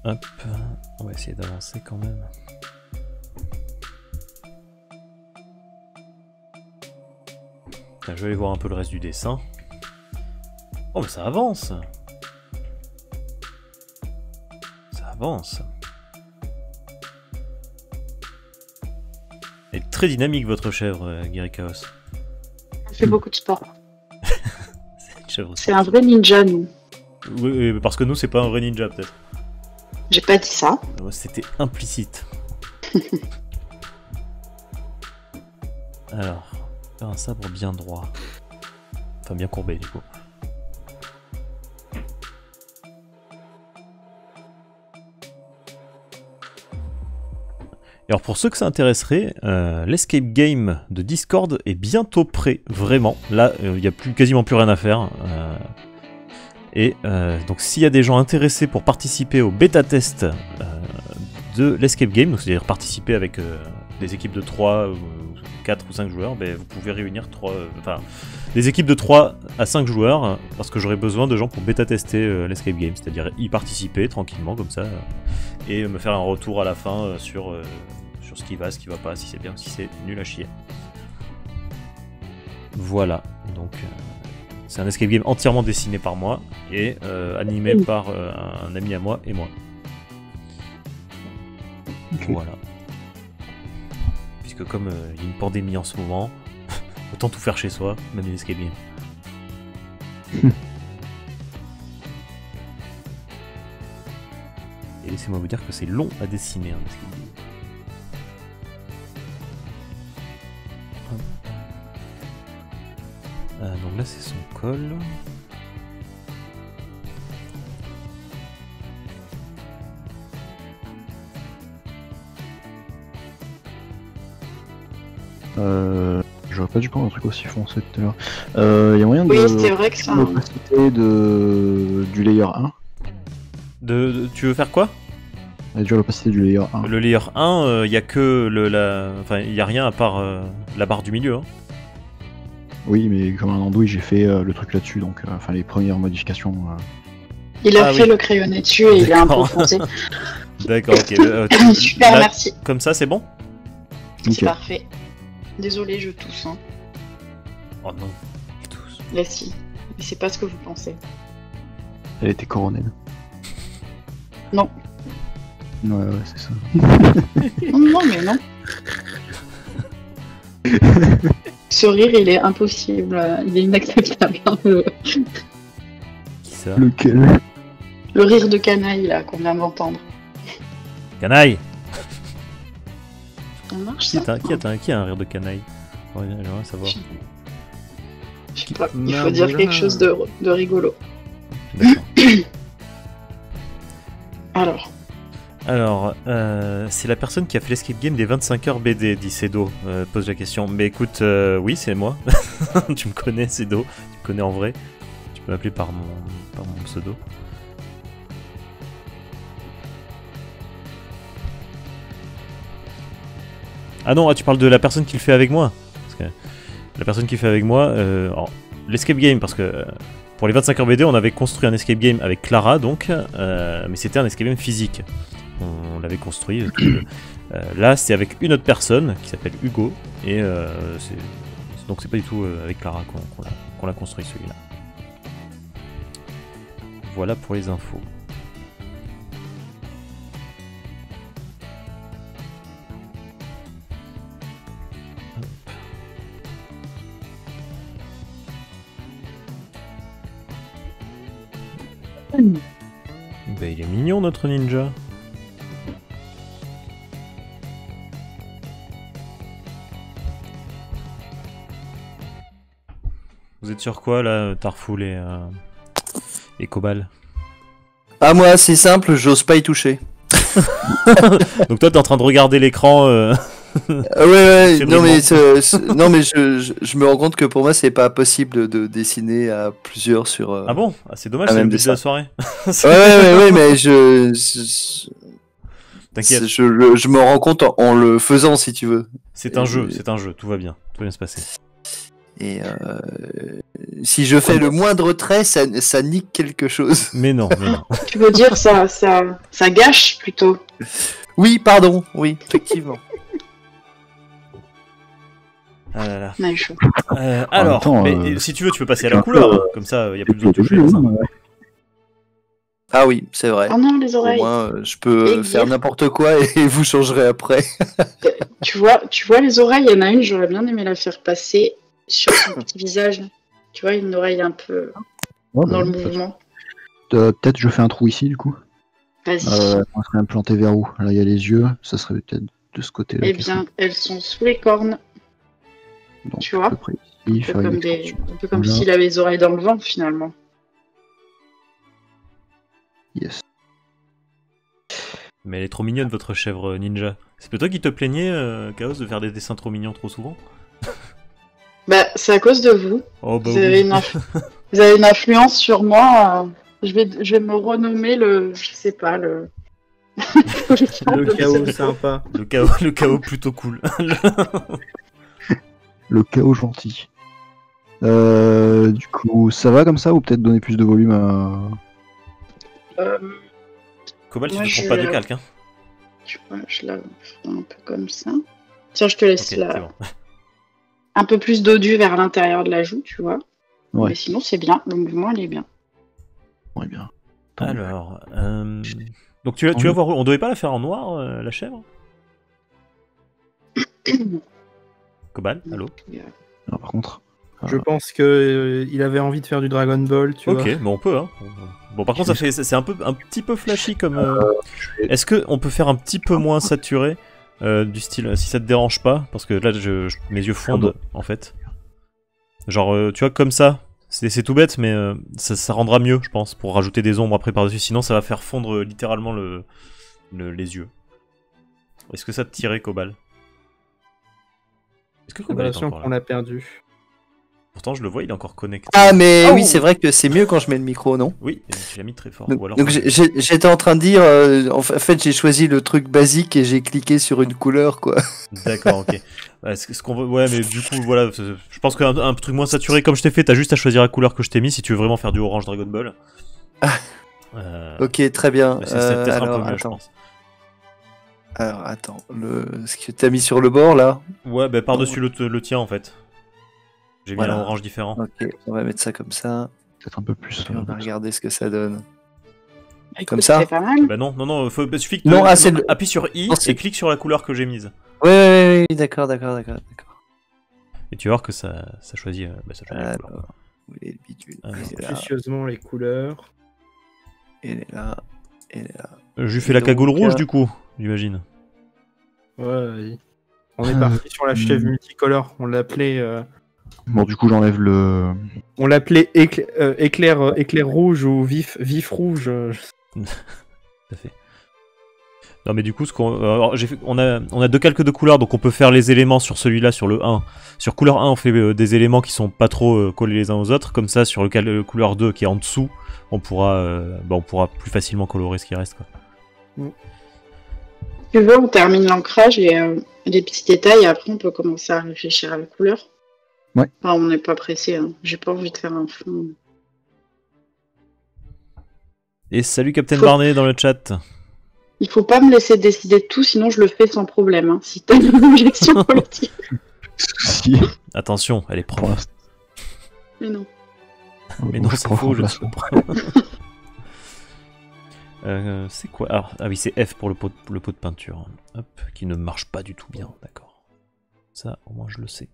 Hop, on va essayer d'avancer quand même. Là, je vais aller voir un peu le reste du dessin. Oh mais ça avance. Ça avance. Elle est très dynamique votre chèvre, Gary Chaos. Elle fait beaucoup de sport. C'est une chèvre aussi. C'est un vrai ninja, nous. Oui, parce que nous c'est pas un vrai ninja peut-être. J'ai pas dit ça. C'était implicite. Alors, faire un sabre bien droit. Enfin, bien courbé, du coup. Et alors, pour ceux que ça intéresserait, l'escape game de Discord est bientôt prêt, vraiment. Là, il n'y a quasiment plus rien à faire. Et donc s'il y a des gens intéressés pour participer au bêta-test de l'escape game, c'est-à-dire participer avec des équipes de 3, 4 ou 5 joueurs, ben, vous pouvez réunir des équipes de 3 à 5 joueurs, parce que j'aurai besoin de gens pour bêta-tester l'escape game, c'est-à-dire y participer tranquillement comme ça, et me faire un retour à la fin sur ce qui va pas, si c'est bien, si c'est nul à chier. Voilà, donc... c'est un escape game entièrement dessiné par moi et animé par un ami à moi et moi. Okay. Voilà. Puisque comme il y a une pandémie en ce moment, autant tout faire chez soi, même les escape games. Et laissez-moi vous dire que c'est long à dessiner un escape game. Donc là c'est son col. J'aurais pas dû prendre un truc aussi foncé tout à l'heure. Y a moyen de... Oui, c'était vrai que ça... l'opacité du layer 1. Tu veux faire quoi? Réduire l'opacité du layer 1. Le layer 1, y a que enfin, y a rien à part la barre du milieu. Hein. Oui, mais comme un andouille, j'ai fait le truc là-dessus, donc enfin les premières modifications. Il a fait le crayonné dessus et il est un peu foncé. D'accord, ok. Super, merci. Comme ça, c'est bon? C'est parfait. Désolé, je tousse. Hein. Oh non, je tousse. Là, si. Mais c'est pas ce que vous pensez. Elle était coronée. Non. Ouais, c'est ça. Non, mais non. Ce rire, il est impossible, il est inacceptable. Qui ça? Lequel? Le rire de canaille, là, qu'on vient d'entendre. Canaille. Ça marche, Qui ça? a un rire de canaille? Ouais, j'aimerais savoir. Je sais pas, il faut Merde, dire là. quelque chose de rigolo. D'accord. Alors, C'est la personne qui a fait l'escape game des 25 heures BD, dit Cedo, pose la question. Mais écoute, oui, c'est moi. Tu me connais, Cedo. Tu me connais en vrai. Tu peux m'appeler par mon pseudo. Ah non, tu parles de la personne qui le fait avec moi. Parce que la personne qui le fait avec moi, l'escape game, parce que pour les 25 heures BD, on avait construit un escape game avec Clara, donc, mais c'était un escape game physique. On l'avait construit. Là, c'est avec une autre personne qui s'appelle Hugo, et donc c'est pas du tout avec Clara qu'on l'a construit celui-là. Voilà pour les infos. Bah, il est mignon notre ninja. Vous êtes sur quoi là, Tarfoul et Cobal? Ah, moi, c'est simple, j'ose pas y toucher. Donc toi t'es en train de regarder l'écran. Ouais, non mais, Fébrilement. non, mais je me rends compte que pour moi, c'est pas possible de dessiner à plusieurs sur. Ah bon? Ah, c'est dommage, Ah, c'est le même but de de la ça. soirée. Ouais, mais T'inquiète, je me rends compte en le faisant, si tu veux. c'est un jeu, tout va bien se passer. Et si je fais le moindre trait, ça nique quelque chose. Mais non. tu veux dire ça gâche plutôt. Oui, pardon, oui, effectivement. Ah là là. Ouais, chaud. Alors, temps, mais si tu veux, tu peux passer à la un couleur, peu, hein. Comme ça, il y a plus besoin de toucher les seins. Ah oui, c'est vrai. Oh non, les Au oreilles. moins, je peux Et faire dire- n'importe quoi et vous changerez après. Tu vois les oreilles, il y en a une, j'aurais bien aimé la faire passer sur son petit visage. Tu vois, une oreille un peu dans le mouvement. Peut-être je fais un trou ici du coup. Vas-y. On serait implanté vers où? Là il y a les yeux, ça serait peut-être de ce côté-là. Eh qui bien, elles sont sous les cornes, serait- donc, tu vois, à peu près ici, un faire peu une comme, extension. un peu comme Là. s'il avait les oreilles dans le vent, finalement. Yes. Mais elle est trop mignonne, votre chèvre ninja. C'est pas toi qui te plaignais, Chaos, de faire des dessins trop mignons trop souvent? Bah, c'est à cause de vous. Oh bah Vous avez, oui. vous avez une influence sur moi. Je vais me renommer je sais pas, le Le chaos sympa. Le chaos plutôt cool. Le chaos gentil. Du coup, ça va comme ça ou peut-être donner plus de volume à. Cobalt, tu Moi, te je- trompes pas de calque, hein? Tu vois, je la fais un peu comme ça. Tiens, je te laisse Ok, là. c'est bon. Un peu plus dodu vers l'intérieur de la joue, tu vois. Ouais. Mais sinon, c'est bien. Le mouvement, il est bien. Ouais, bien. Tant mieux. Alors, donc tu vas voir, on devait pas la faire en noir, la chèvre? Cobalt, allô? Alors, par contre. Je pense que il avait envie de faire du Dragon Ball, tu vois. Ok, mais on peut, hein. Bon, par contre, c'est un petit peu flashy comme. Est-ce que on peut faire un petit peu moins saturé, du style, si ça te dérange pas, parce que là, mes yeux fondent, en fait. Genre, tu vois, comme ça. C'est tout bête, mais ça rendra mieux, je pense, pour rajouter des ombres après par-dessus. Sinon, ça va faire fondre littéralement les yeux. Est-ce que ça te tirait, Cobal? Est-ce que J'ai Cobal est l'impression encore qu'on là? l'a perdu. Pourtant, je le vois, il est encore connecté. Ah, mais Oh. oui, c'est vrai que c'est mieux quand je mets le micro, non? Oui, et tu l'as mis très fort. Donc, Ou alors, donc j'étais en train de dire, en fait, j'ai choisi le truc basique et j'ai cliqué sur une couleur, quoi. D'accord, ok. Ce qu'on veut... Ouais, mais du coup, voilà, je pense qu'un truc moins saturé comme je t'ai fait, t'as juste à choisir la couleur que je t'ai mis si tu veux vraiment faire du orange Dragon Ball. Ok, très bien. Mais c'est peut-être un alors, peu mieux, je attends. pense. Alors, attends. Ce que t'as mis sur le bord, là. Ouais, bah par-dessus le tien, en fait. J'ai mis Voilà. un orange différent. Ok, on va mettre ça comme ça. Peut-être un peu plus. Et on va regarder ce que ça donne. Écoute, Comme ça c'est pas mal. Bah non, il suffit que Non, ah, c'est le- appuie sur I Non, c'est- et clique sur la couleur que j'ai mise. Ouais, d'accord. Et tu vas voir que ça choisit, ça choisit la couleur. Alors, où est le bidule? Ah, Il est là. Minutieusement les couleurs. Elle est là. Elle est là. Je lui fais la Donc, cagoule rouge du coup, j'imagine. Ouais, vas-y. On est parti sur la chèvre multicolore. On l'appelait. Bon, du coup, j'enlève le. On l'appelait éclair rouge ou vif rouge. Tout à fait. Non mais du coup, alors, on a deux calques de couleurs, donc on peut faire les éléments sur celui-là, sur le 1. Sur couleur 1, on fait des éléments qui sont pas trop collés les uns aux autres. Comme ça, sur le couleur 2 qui est en dessous, on pourra plus facilement colorer ce qui reste, quoi. Si tu veux, on termine l'ancrage et les petits détails, et après on peut commencer à réfléchir à la couleur. Ouais. Enfin, on n'est pas pressé, hein. J'ai pas envie de faire un fond. Et salut Captain Barnet dans le chat. Il faut pas me laisser décider de tout, sinon je le fais sans problème. Hein, si t'as une objection politique. Souci. Attention, elle est Pour propre. l'instant. Mais non. Mais non, Je c'est prends faux, je remplace. c'est quoi? Ah oui, c'est F pour le pot de peinture. Hop, qui ne marche pas du tout bien, d'accord. Ça, au moins, je le sais.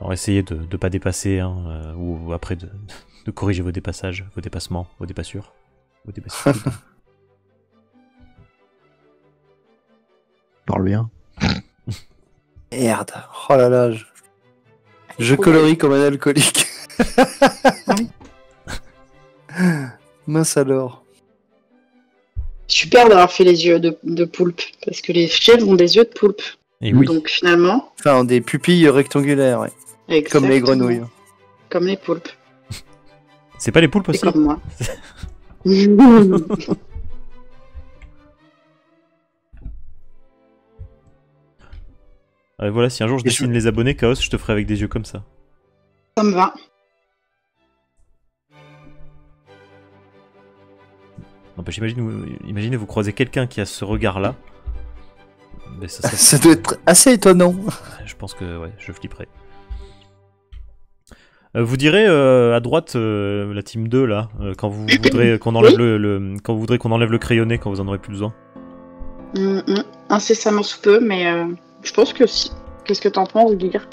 Alors, essayez de ne pas dépasser, hein, ou après de corriger vos dépassages, vos dépassements, vos dépassures. Vos dépassures. Parle bien. Merde. Oh là là. Je colorie comme un alcoolique. Mince alors. Super d'avoir fait les yeux de poulpe, parce que les chèvres ont des yeux de poulpe. Et oui. Donc finalement, Enfin, des pupilles rectangulaires, ouais. Comme les exactement. grenouilles. Comme les poulpes. C'est pas les poulpes C'est aussi? comme moi. Voilà, si un jour je Et dessine les abonnés Chaos, je te ferai avec des yeux comme ça. Ça me va. N'empêche, imaginez vous croisez quelqu'un qui a ce regard-là. Mais ça, Ça doit être assez étonnant. je pense que ouais, je flipperai. Vous direz à droite la team 2 là, quand vous voudrez qu'on enlève quand vous voudrez qu'on enlève le crayonné quand vous en aurez plus besoin. Incessamment sous peu, mais je pense que si. Qu'est-ce que t'en penses, dire?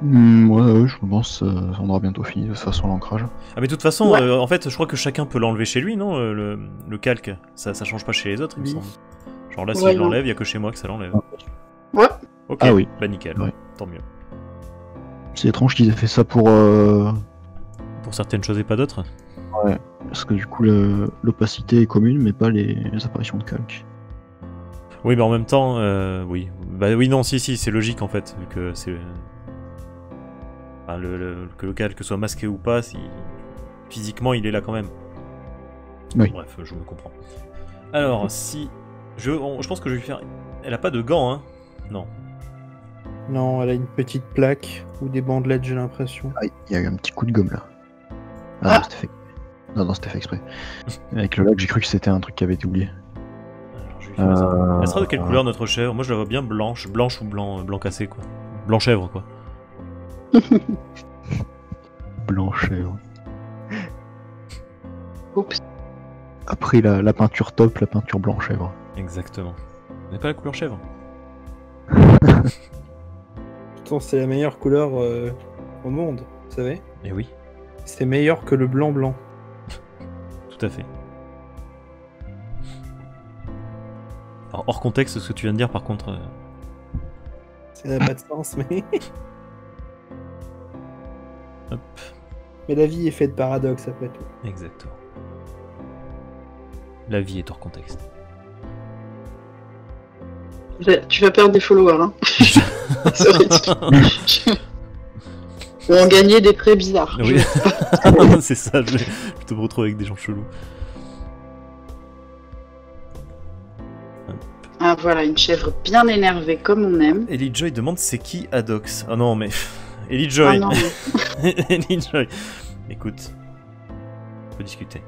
Ouais, je pense que on aura bientôt fini de toute façon l'ancrage. Ah mais de toute façon, Ouais. en fait, je crois que chacun peut l'enlever chez lui, non le calque, ça change pas chez les autres, il me Oui. semble. Genre là, si Ouais, je non. l'enlève, il y a que chez moi que ça l'enlève. Ouais. Ok, Ah oui. bah nickel, Ouais. tant mieux. C'est étrange qu'ils aient fait ça pour. Pour certaines choses et pas d'autres. Parce que du coup, l'opacité est commune, mais pas les apparitions de calque. Oui, mais en même temps, oui. Bah oui, non, si, c'est logique en fait, vu que c'est... Enfin, que le calque soit masqué ou pas, physiquement il est là quand même. Oui. Bref, je me comprends. Alors, si... je pense que je vais lui faire... Elle a pas de gants, hein? Non. Non, elle a une petite plaque ou des bandelettes, j'ai l'impression. Ah, il y a eu un petit coup de gomme là. Ah. Non, c'était fait. Non, c'était fait exprès. Avec le lac, j'ai cru que c'était un truc qui avait été oublié. Alors, je vais lui faire ça. Elle sera de quelle couleur notre chèvre? Moi je la vois bien blanche ou blanc cassé quoi. Blanc chèvre quoi. Blanchet, ouais. Oups. Après la peinture top, la peinture blanchèvre. Exactement. Vous n'avez pas la couleur chèvre? Pourtant, c'est la meilleure couleur au monde, vous savez? Eh oui, C'est meilleur que le blanc. tout à fait. Alors, hors contexte, ce que tu viens de dire par contre... Ça n'a pas de sens, mais. Hop, Mais la vie est faite de paradoxes après tout. exactement. La vie est hors contexte. Tu vas perdre des followers, hein. Ou en gagner des traits bizarres. Oui, c'est ça, je vais plutôt me retrouver avec des gens chelous. Ah voilà, une chèvre bien énervée comme on aime. Ellie Joy demande c'est qui Adox? Ah non mais... Ellie Ah Joy. non, mais Ellie Joy. Écoute, on peut discuter.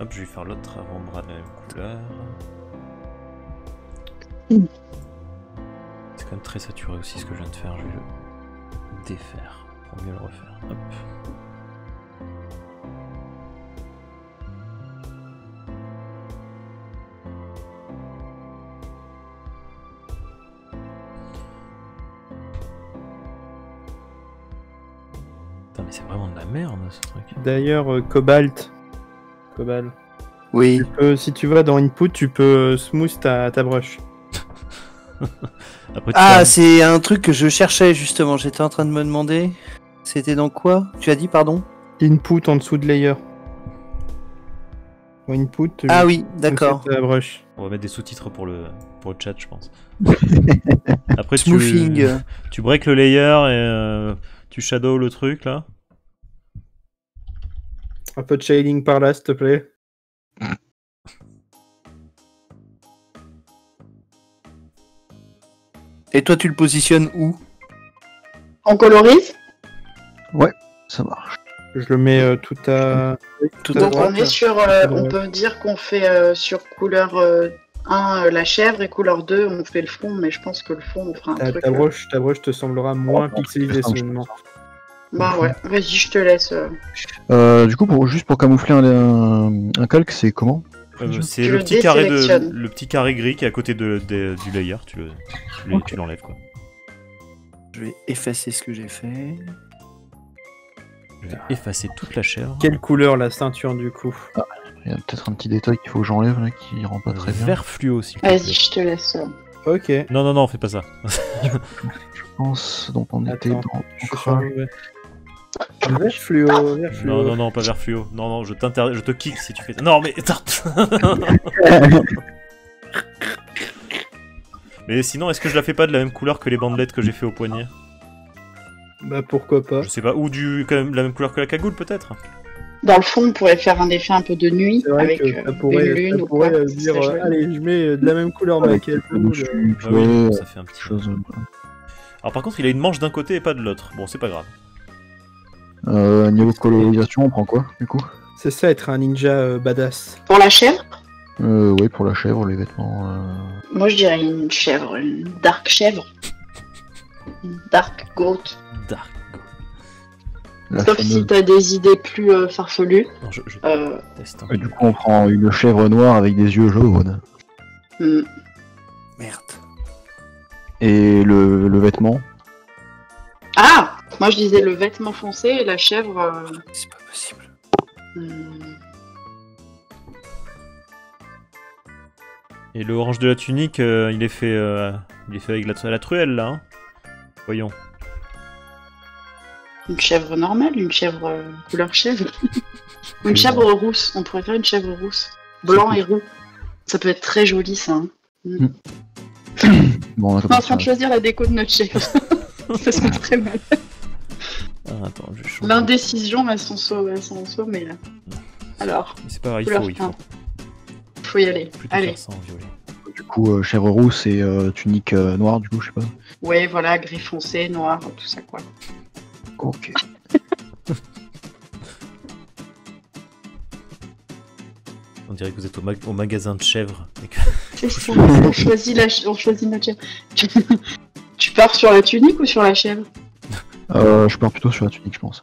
Hop, je vais faire l'autre avant-bras de la même couleur. C'est quand même très saturé aussi ce que je viens de faire, je vais le défaire pour mieux le refaire. Hop. Putain, mais c'est vraiment de la merde ce truc. D'ailleurs, Cobalt. Oui. Si tu vas dans Input, tu peux smooth ta brush. Après, tu Ah, fais c'est un truc que je cherchais justement. J'étais en train de me demander. C'était dans quoi? Tu as dit, pardon? Input en dessous de layer. Ou Input. Ah oui, d'accord. Ta brush. on va mettre des sous-titres pour le chat, je pense. Après, Smoothing. tu break le layer et tu shadow le truc là. Un peu de shading par là, s'il te plaît. Et toi, tu le positionnes où? On colorise. Ça marche. Je le mets tout à... Tout à à Donc on droite. est sur, droite. on peut dire qu'on fait sur couleur 1 la chèvre et couleur 2 on fait le fond, mais je pense que le fond on fera un truc. Ta brush te semblera moins pixelisée seulement. Bah ouais, vas-y, je te laisse. Du coup, juste pour camoufler un calque, c'est comment? C'est Tu le le petit carré désélectionnes. le petit carré gris qui est à côté du layer. Tu l'enlèves quoi. Je vais effacer ce que j'ai fait. Je vais effacer toute la chèvre. Quelle couleur la ceinture du coup? Il y a peut-être un petit détail qu'il faut que j'enlève là qui rend pas très bien. Vert fluo s'il te Vas-y, plaît. je te laisse. Ok. Non, fais pas ça. Je pense donc on était Attends, dans je Ancrage. change. Vert fluo, vert fluo. Non, pas vert fluo. Non, je te kick si tu fais ça. Non, mais attends. Mais sinon, est-ce que je la fais pas de la même couleur que les bandelettes que j'ai fait au poignet? Bah pourquoi pas. Je sais pas. Ou quand même la même couleur que la cagoule peut-être? Dans le fond, on pourrait faire un effet un peu de nuit C'est vrai avec que ça une pourrait, lune ou quoi. dire C'est joli. allez, je mets de la même couleur Avec ma le cagoule. dessus, Ah oui, ouais, ça fait un petit. chose. Alors par contre, il a une manche d'un côté et pas de l'autre. Bon, c'est pas grave. Niveau colorisation, on prend quoi du coup? C'est ça être un ninja badass. Pour la chèvre, Oui, pour la chèvre, les vêtements. moi je dirais une chèvre, une dark chèvre. Une dark goat. Dark. La Sauf fameuse- si t'as des idées plus farfelues. Non, je Euh, teste. Et du coup, on prend une chèvre noire avec des yeux jaunes. hmm. Merde. Et le vêtement. Ah, moi je disais le vêtement foncé et la chèvre. C'est pas possible. Hmm. Et le orange de la tunique, il est fait avec la truelle là. Hein. Voyons. Une chèvre normale, une chèvre couleur chèvre. Une chèvre rousse, on pourrait faire une chèvre rousse. Blanc et roux. Ça peut être très joli ça. Hein. Bon, on a On est en commencé train de choisir la déco de notre chèvre. Ça serait très mal. Ah, attends, je chauffe. L'indécision à son saut, mais alors, C'est pas grave, couleur il faut. 1. Faut y aller. Plutôt Allez. faire ça en violet. Du coup, chèvre rousse et tunique noire, du coup, je sais pas. Ouais, voilà, gris foncé, noir, tout ça quoi. Ok. On dirait que vous êtes au magasin de chèvres. et que- C'est ça, on choisit notre chèvre. Tu pars sur la tunique ou sur la chèvre? Je pars plutôt sur la tunique, je pense.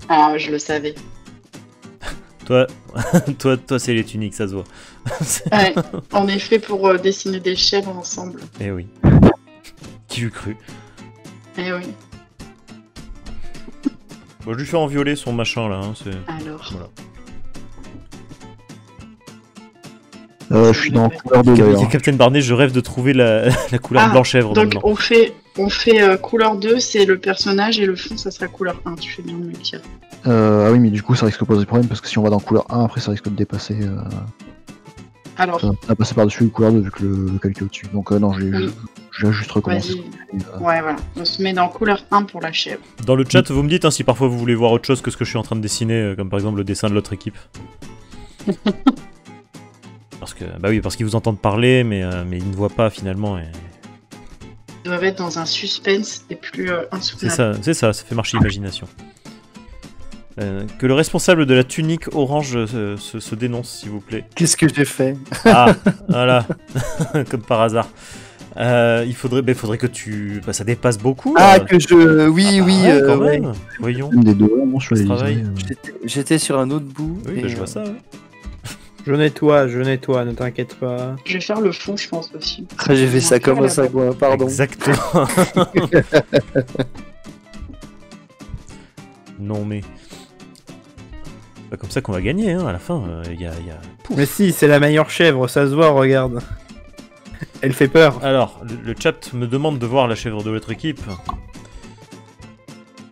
Ah, je le savais. Toi, toi, c'est les tuniques, ça se voit. Ouais, on est fait pour dessiner des chèvres ensemble. Eh oui. Qui l'eût cru? Eh oui, Bon, je lui fais en violet son machin là. Hein, c'est... alors. Voilà. Je suis dans couleur 2 d'ailleurs. Captain Barnet, je rêve de trouver la couleur Ah, blanc-chèvre Donc maintenant. on fait couleur 2, c'est le personnage, et le fond, ça sera couleur 1. Tu fais bien de me le dire. Ah oui, mais du coup, ça risque de poser problème parce que si on va dans couleur 1, après ça risque de dépasser. Alors, Ça va passer par-dessus le couleur 2 vu que le calque est au-dessus. Donc, non, j'ai Oui. juste recommencé. vas-y. Ouais, voilà. On se met dans couleur 1 pour la chèvre. Dans le chat, vous me dites hein, si parfois vous voulez voir autre chose que ce que je suis en train de dessiner, comme par exemple le dessin de l'autre équipe. Parce qu'ils vous entendent parler, mais ils ne voient pas finalement. Et... Ils doivent être dans un suspense et plus insoutenable. C'est ça fait marcher l'imagination. Que le responsable de la tunique orange se dénonce, s'il vous plaît. Qu'est-ce que j'ai fait? Ah, voilà, comme par hasard. Il faudrait que tu... ça dépasse beaucoup. Ah, là. que je. Oui, oui. ouais, quand ouais. même. Voyons. Une des deux, bon, sur les Travail. designs, J'étais sur un autre bout. Oui, et, bah, je vois ça. Ouais. Je nettoie, ne t'inquiète pas. Je vais faire le fond, je pense aussi. J'ai fait ça comme un sagouin, pardon. Exactement. Non mais... C'est pas comme ça qu'on va gagner, hein, à la fin, y a... Pouf. Mais si, c'est la meilleure chèvre, ça se voit, regarde. Elle fait peur. Alors, le chat me demande de voir la chèvre de l'autre équipe.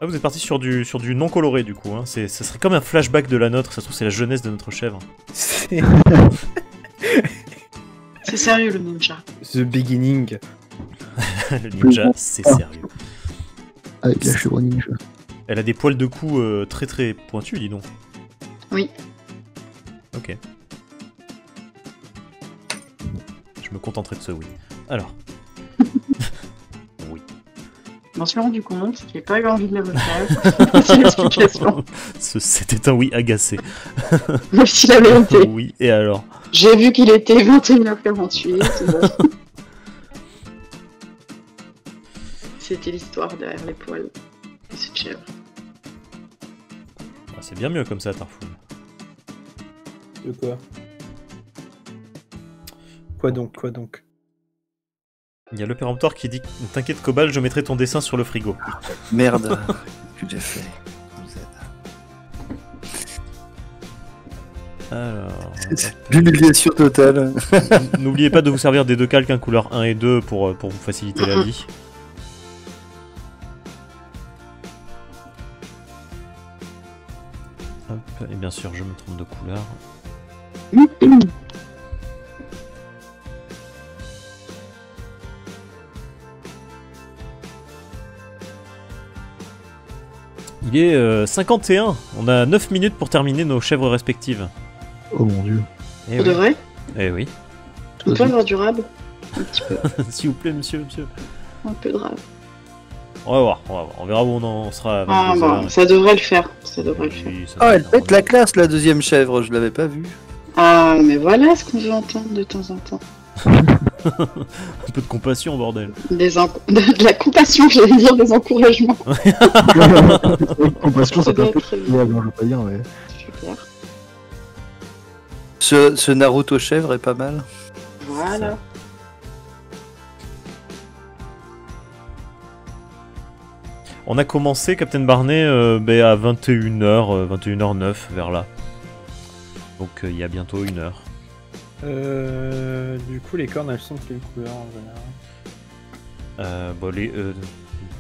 Ah, vous êtes parti sur du non coloré du coup, hein. Ça serait comme un flashback de la nôtre, ça se trouve c'est la jeunesse de notre chèvre. C'est C'est sérieux le ninja. The Beginning. Le ninja, c'est sérieux. Avec la chevron ninja. Elle a des poils de cou très très pointus, dis donc. Oui. Ok. Je me contenterai de ce oui. Alors. Oui. On s'est rendu compte qu'il n'y a pas eu envie de la refaire. C'est l'explication. C'était un oui agacé. Voici la vérité. Oui, et alors? J'ai vu qu'il était 21h48. Bon. C'était l'histoire derrière les poils de cette chèvre. Ah, c'est bien mieux comme ça, Tarfoul. De quoi? Quoi donc? Il y a le péremptoire qui dit « T'inquiète Cobal, je mettrai ton dessin sur le frigo. Merde. Que j'ai fait. Alors... L'humiliation totale. N'oubliez pas de vous servir des deux calques, hein, couleur 1 et 2, pour vous faciliter la vie. Hop, et bien sûr, je me trompe de couleur. Il est 51. On a 9 minutes pour terminer nos chèvres respectives. Oh mon dieu. Eh Pour de oui. vrai? Eh oui. Un peu avoir du rab. Un petit peu. S'il vous plaît, monsieur. Un peu de rab. On va voir. On verra où on en sera. à Ah 22 bon, heures. ça devrait le faire. Ça devrait le faire. Oui, ça Oh, va elle faire. pète la classe, la deuxième chèvre, je l'avais pas vue. Ah, mais voilà ce qu'on veut entendre de temps en temps. Un peu de compassion, bordel. De la compassion, j'allais dire des encouragements. Compassion, Ça c'est doit un peu être incroyable, je veux pas dire, mais. super. Ce Naruto chèvre est pas mal. Voilà. On a commencé, Captain Barney, à 21h, 21h09, vers là. Donc il y a bientôt 1 heure. Du coup, les cornes, elles sont de quelle couleur en général?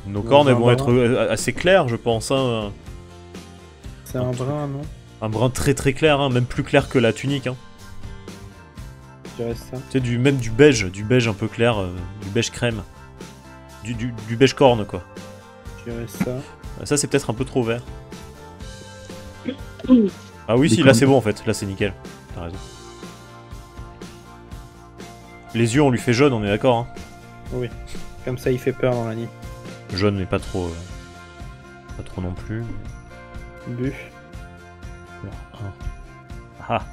Nos Le cornes elles brun vont être brun. assez claires, je pense. Hein. C'est un brun, non? Un brun très très clair, hein, même plus clair que la tunique. Hein. Je dirais ça. Tu sais, même du beige un peu clair, du beige crème. Du beige corne, quoi. Je dirais ça. Ça, c'est peut-être un peu trop vert. Mm. Ah oui, Des si, là cornes. c'est bon en fait, là c'est nickel. T'as raison. Les yeux, on lui fait jaune, on est d'accord. Hein. Oui. Comme ça, il fait peur dans la nuit. Jaune, mais pas trop. Pas trop non plus. Bu. Alors, ah.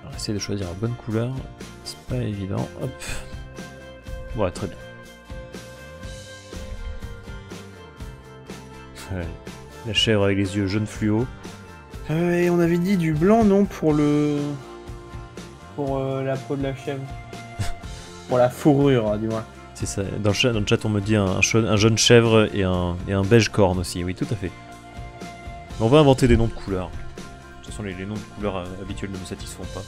On va essayer de choisir la bonne couleur. C'est pas évident. Hop. Ouais, très bien. Ouais. La chèvre avec les yeux jaunes fluo. Et on avait dit du blanc, non, pour le... Pour la peau de la chèvre. Pour la fourrure, du moins. C'est ça. Dans le chat, on me dit un jaune chèvre et un beige corne aussi. Oui, tout à fait. Mais on va inventer des noms de couleurs. De toute façon, les noms de couleurs habituels ne me satisfont pas.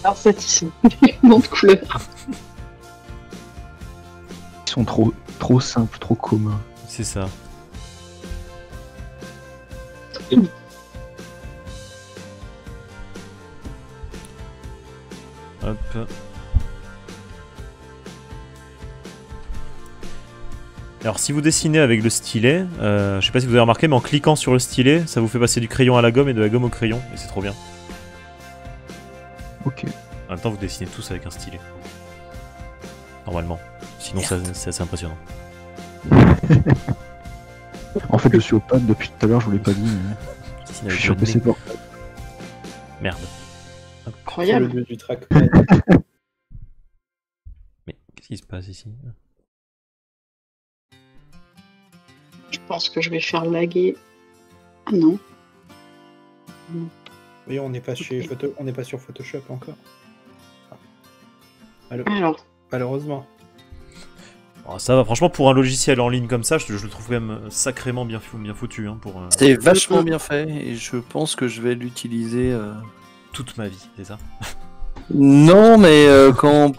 Alors satisfait. Nom de couleur. Ils sont trop simples, trop communs. C'est ça. Hop. Alors si vous dessinez avec le stylet, je sais pas si vous avez remarqué, mais en cliquant sur le stylet, ça vous fait passer du crayon à la gomme et de la gomme au crayon, et c'est trop bien. Ok. En même temps, vous dessinez tous avec un stylet. Normalement. Sinon, c'est assez impressionnant. En fait, je suis au pad depuis tout à l'heure, je vous l'ai pas dit, mais Dessiner je avec suis sur le PC nez. pour. Merde. Sur Incroyable. le dieu du trackpad. Mais qu'est-ce qui se passe ici? pense que je vais faire laguer. Ah non. Oui, on n'est pas sur Photoshop encore. Alors, Malheureusement. Oh, ça va, franchement, pour un logiciel en ligne comme ça, je le trouve quand même sacrément bien foutu. Hein, pour C'est vachement bien fait et je pense que je vais l'utiliser. toute ma vie, c'est ça. Non, mais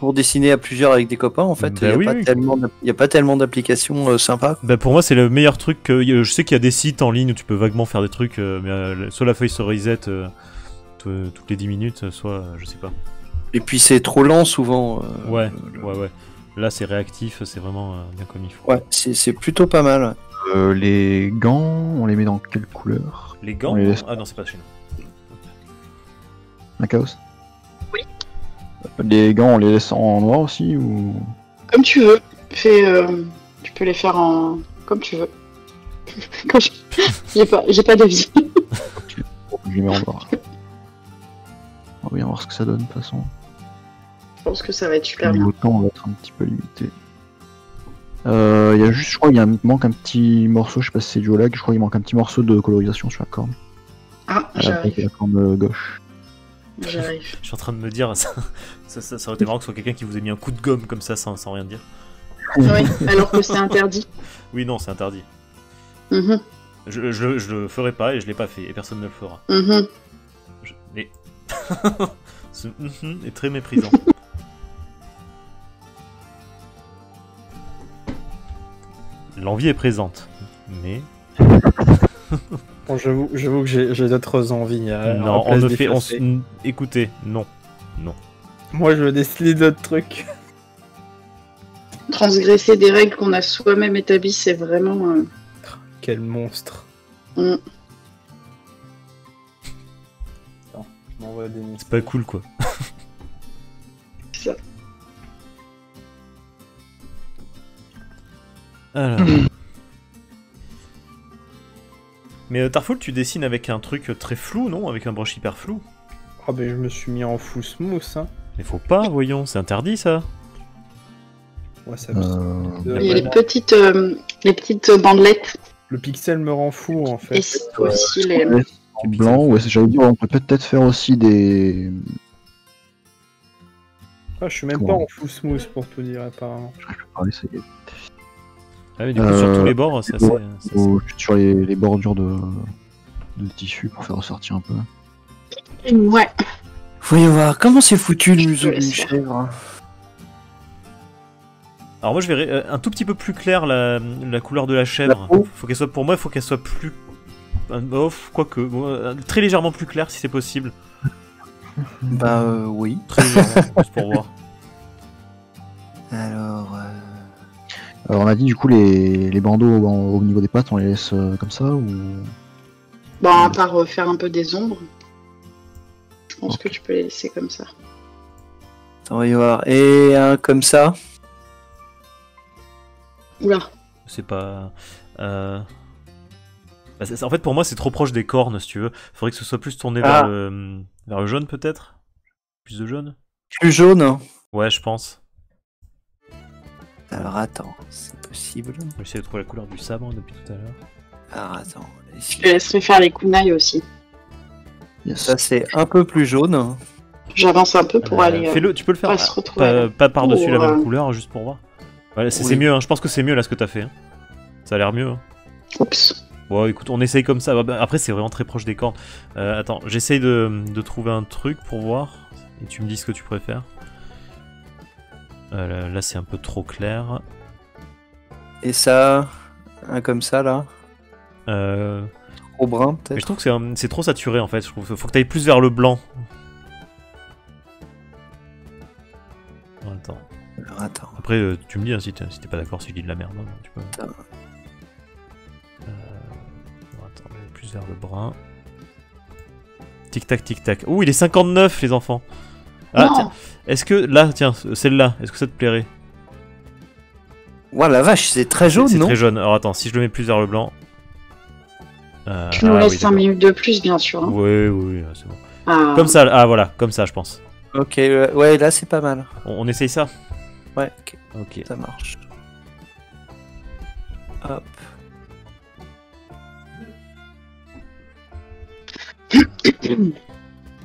pour dessiner à plusieurs avec des copains, en fait, Bah oui, oui. il n'y a pas tellement d'applications sympas. Bah pour moi, c'est le meilleur truc. Je sais qu'il y a des sites en ligne où tu peux vaguement faire des trucs, mais soit la feuille se reset toutes les 10 minutes, soit je sais pas. Et puis c'est trop lent souvent. Ouais. Là, c'est réactif, c'est vraiment bien comme il faut. Ouais, c'est plutôt pas mal. Les gants, on les met dans quelle couleur? Les gants On les laisse- Ah non, c'est pas chez nous. Un chaos? Oui. Les gants, on les laisse en noir aussi ou... comme tu veux. Tu peux les faire en. Comme tu veux. J'ai pas d'avis. Je les mets en noir. On va bien voir ce que ça donne de toute façon. Je pense que ça va être Au super bien. niveau de temps, on va être un petit peu limité. Il y a juste, je crois, il manque un petit morceau, je sais pas si c'est du lag, je crois qu'il manque un petit morceau de colorisation sur la corne. Ah, À la j'arrive. corne gauche. J'arrive. Je suis en train de me dire, ça aurait été marrant que ce soit quelqu'un qui vous ait mis un coup de gomme comme ça sans rien dire. Oui, alors que c'est interdit. Oui, non, c'est interdit. Mhm, Je le ferai pas et je l'ai pas fait et personne ne le fera. mhm. Mais ce est très méprisant. L'envie est présente, mais Bon, j'avoue que j'ai d'autres envies. non, on ne fait. Écoutez, non. Moi, je veux décider d'autres trucs. Transgresser des règles qu'on a soi-même établies, c'est vraiment. Quel monstre. Mm. Attends, je m'envoie des C'est pas cool quoi. Ça. Alors. Mais Tarful, tu dessines avec un truc très flou, non? Avec un brush hyper flou. Ah, ben je me suis mis en full smooth, hein. Mais faut pas, voyons, c'est interdit ça. Ouais, ça Il y a les petites bandelettes. Le pixel me rend fou, en fait. Et c'est aussi les. Blanc, ouais, j'allais dire, on peut peut-être faire aussi des. Ah, je suis même pas en full smooth, pour tout dire, apparemment. On va essayer. Ah, mais du coup, sur tous les bords, c'est assez. Sur les bordures de tissu pour faire ressortir un peu. Ouais. Voyons voir, comment c'est foutu le museau Je d'une laisse faire. chèvre? Alors moi je verrais un tout petit peu plus clair la couleur de la chèvre. La peau Faut qu'elle soit, pour moi, il faut qu'elle soit plus... quoique, très légèrement plus claire si c'est possible. Bah oui. Très légèrement, juste pour voir. Alors, Alors on a dit du coup les bandeaux au niveau des pattes, on les laisse comme ça ou... Bon, à part faire un peu des ombres, je pense que tu peux les laisser comme ça. attends, voyons voir. Et un comme ça. Oula. C'est pas... bah, en fait pour moi c'est trop proche des cornes si tu veux. Faudrait que ce soit plus tourné vers le jaune peut-être. Plus de jaune. Plus jaune. Ouais je pense. Alors attends, c'est possible. Je vais essayer de trouver la couleur du sabre depuis tout à l'heure. Alors attends. Je te laisserai faire les kunai aussi. Yes. Ça c'est un peu plus jaune. J'avance un peu pour aller. Fais-le, tu peux le faire pas se retrouver. pas par-dessus la Pour, même couleur juste pour voir. Ouais, c'est Oui. mieux, hein. Je pense que c'est mieux là ce que t'as fait. Hein. Ça a l'air mieux. Hein. Oups. Bon, écoute, on essaye comme ça. Bah, après, c'est vraiment très proche des cornes. Attends, j'essaye de trouver un truc pour voir. Et tu me dis ce que tu préfères. Là, c'est un peu trop clair. Et ça, un comme ça là. Euh, Au brun mais peut-être. je trouve que c'est trop saturé en fait. Je trouve faut que t'ailles plus vers le blanc. Attends. Alors attends. Après, tu me dis hein, si t'es pas d'accord, si je dis de la merde. Hein, tu peux... Attends. Attends, plus vers le brun. Tic tac, tic tac. Ouh, il est 59, les enfants. Ah, Non. tiens. Est-ce que là, tiens, celle-là, est-ce que ça te plairait? Ouah la vache, c'est très jaune C'est non? très jaune. Alors attends, si je le mets plus vers le blanc. Tu nous laisses 5 minutes de plus, bien sûr. Hein. Oui, c'est bon. Ah. Comme ça, voilà, comme ça, je pense. Ok, ouais là c'est pas mal. On essaye ça? Ouais, ok, Ok. ça marche. Hop.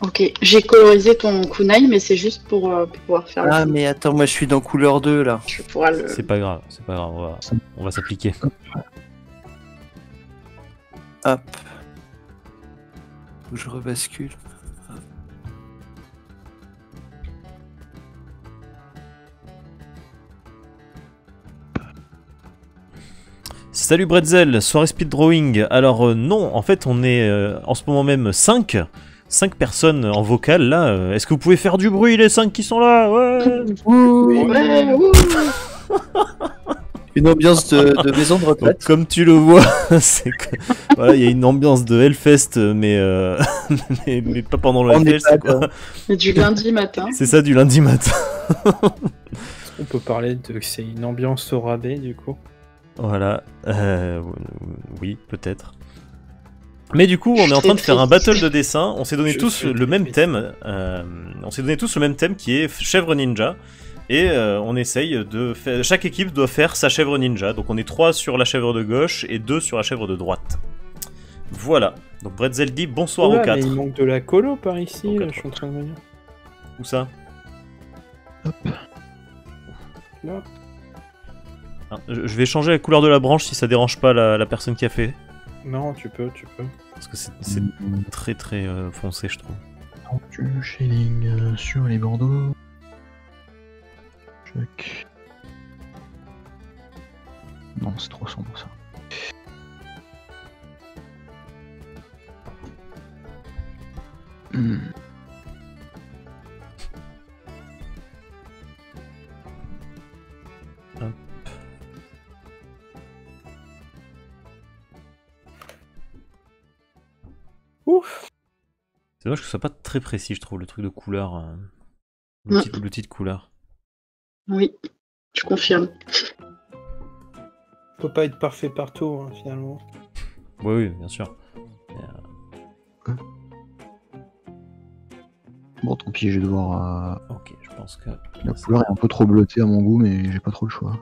Ok, j'ai colorisé ton kunai, mais c'est juste pour pouvoir faire Ah, le... mais attends, moi je suis dans couleur 2 là. Tu pourras le... C'est pas grave, on va s'appliquer. Hop. Faut que je rebascule. Salut Bretzel, soirée speed drawing. Alors non, en fait on est en ce moment même 5 personnes en vocal là. Est-ce que vous pouvez faire du bruit les 5 qui sont là? Ouais. Ouais, ouh. Une ambiance de maison de Donc, retraite. comme tu le vois, c'est que voilà, il y a une ambiance de Hellfest mais mais pas pendant le On est Hellfest, pas c'est quoi. Et du lundi matin. C'est ça du lundi matin. On peut parler de que c'est une ambiance au rabais du coup. Voilà, oui, peut-être. Mais du coup, on est en train de faire un battle de dessin. On s'est donné tous le même thème. Qui est chèvre ninja. Et on essaye de faire. Chaque équipe doit faire sa chèvre ninja. Donc on est 3 sur la chèvre de gauche et 2 sur la chèvre de droite. Voilà. Donc Bretzel dit bonsoir Oula, aux 4. mais il manque de la colo par ici, Aux là, quatre. je suis en train de me dire. Où ça? Là. Ah, je vais changer la couleur de la branche si ça dérange pas la personne qui a fait. Non, tu peux. Parce que c'est très très foncé, je trouve. Du shading sur les bandeaux. Check. Non, c'est trop sombre ça. Ouf. C'est dommage que ce soit pas très précis, je trouve, le truc de couleur. Mm. L'outil de couleur. Oui, je confirme. Peut pas être parfait partout, hein, finalement. Oui, bien sûr. Bon, tant pis, je vais devoir. Ok, je pense que. La couleur est un peu trop bleutée à mon goût, mais j'ai pas trop le choix.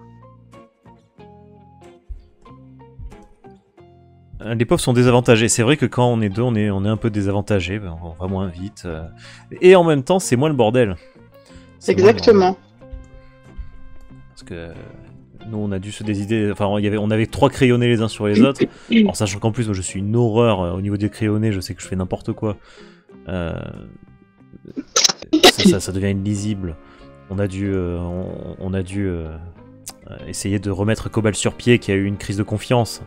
Les pauvres sont désavantagés. C'est vrai que quand on est deux, on est un peu désavantagés. On va moins vite. Et en même temps, c'est moins le bordel. C'est moins le bordel. Exactement. Parce que nous, on a dû se décider. Enfin, on avait 3 crayonnés les uns sur les autres. En sachant qu'en plus, moi, je suis une horreur au niveau des crayonnés. Je sais que je fais n'importe quoi. Ça devient illisible. On a dû essayer de remettre Cobalt sur pied, qui a eu une crise de confiance.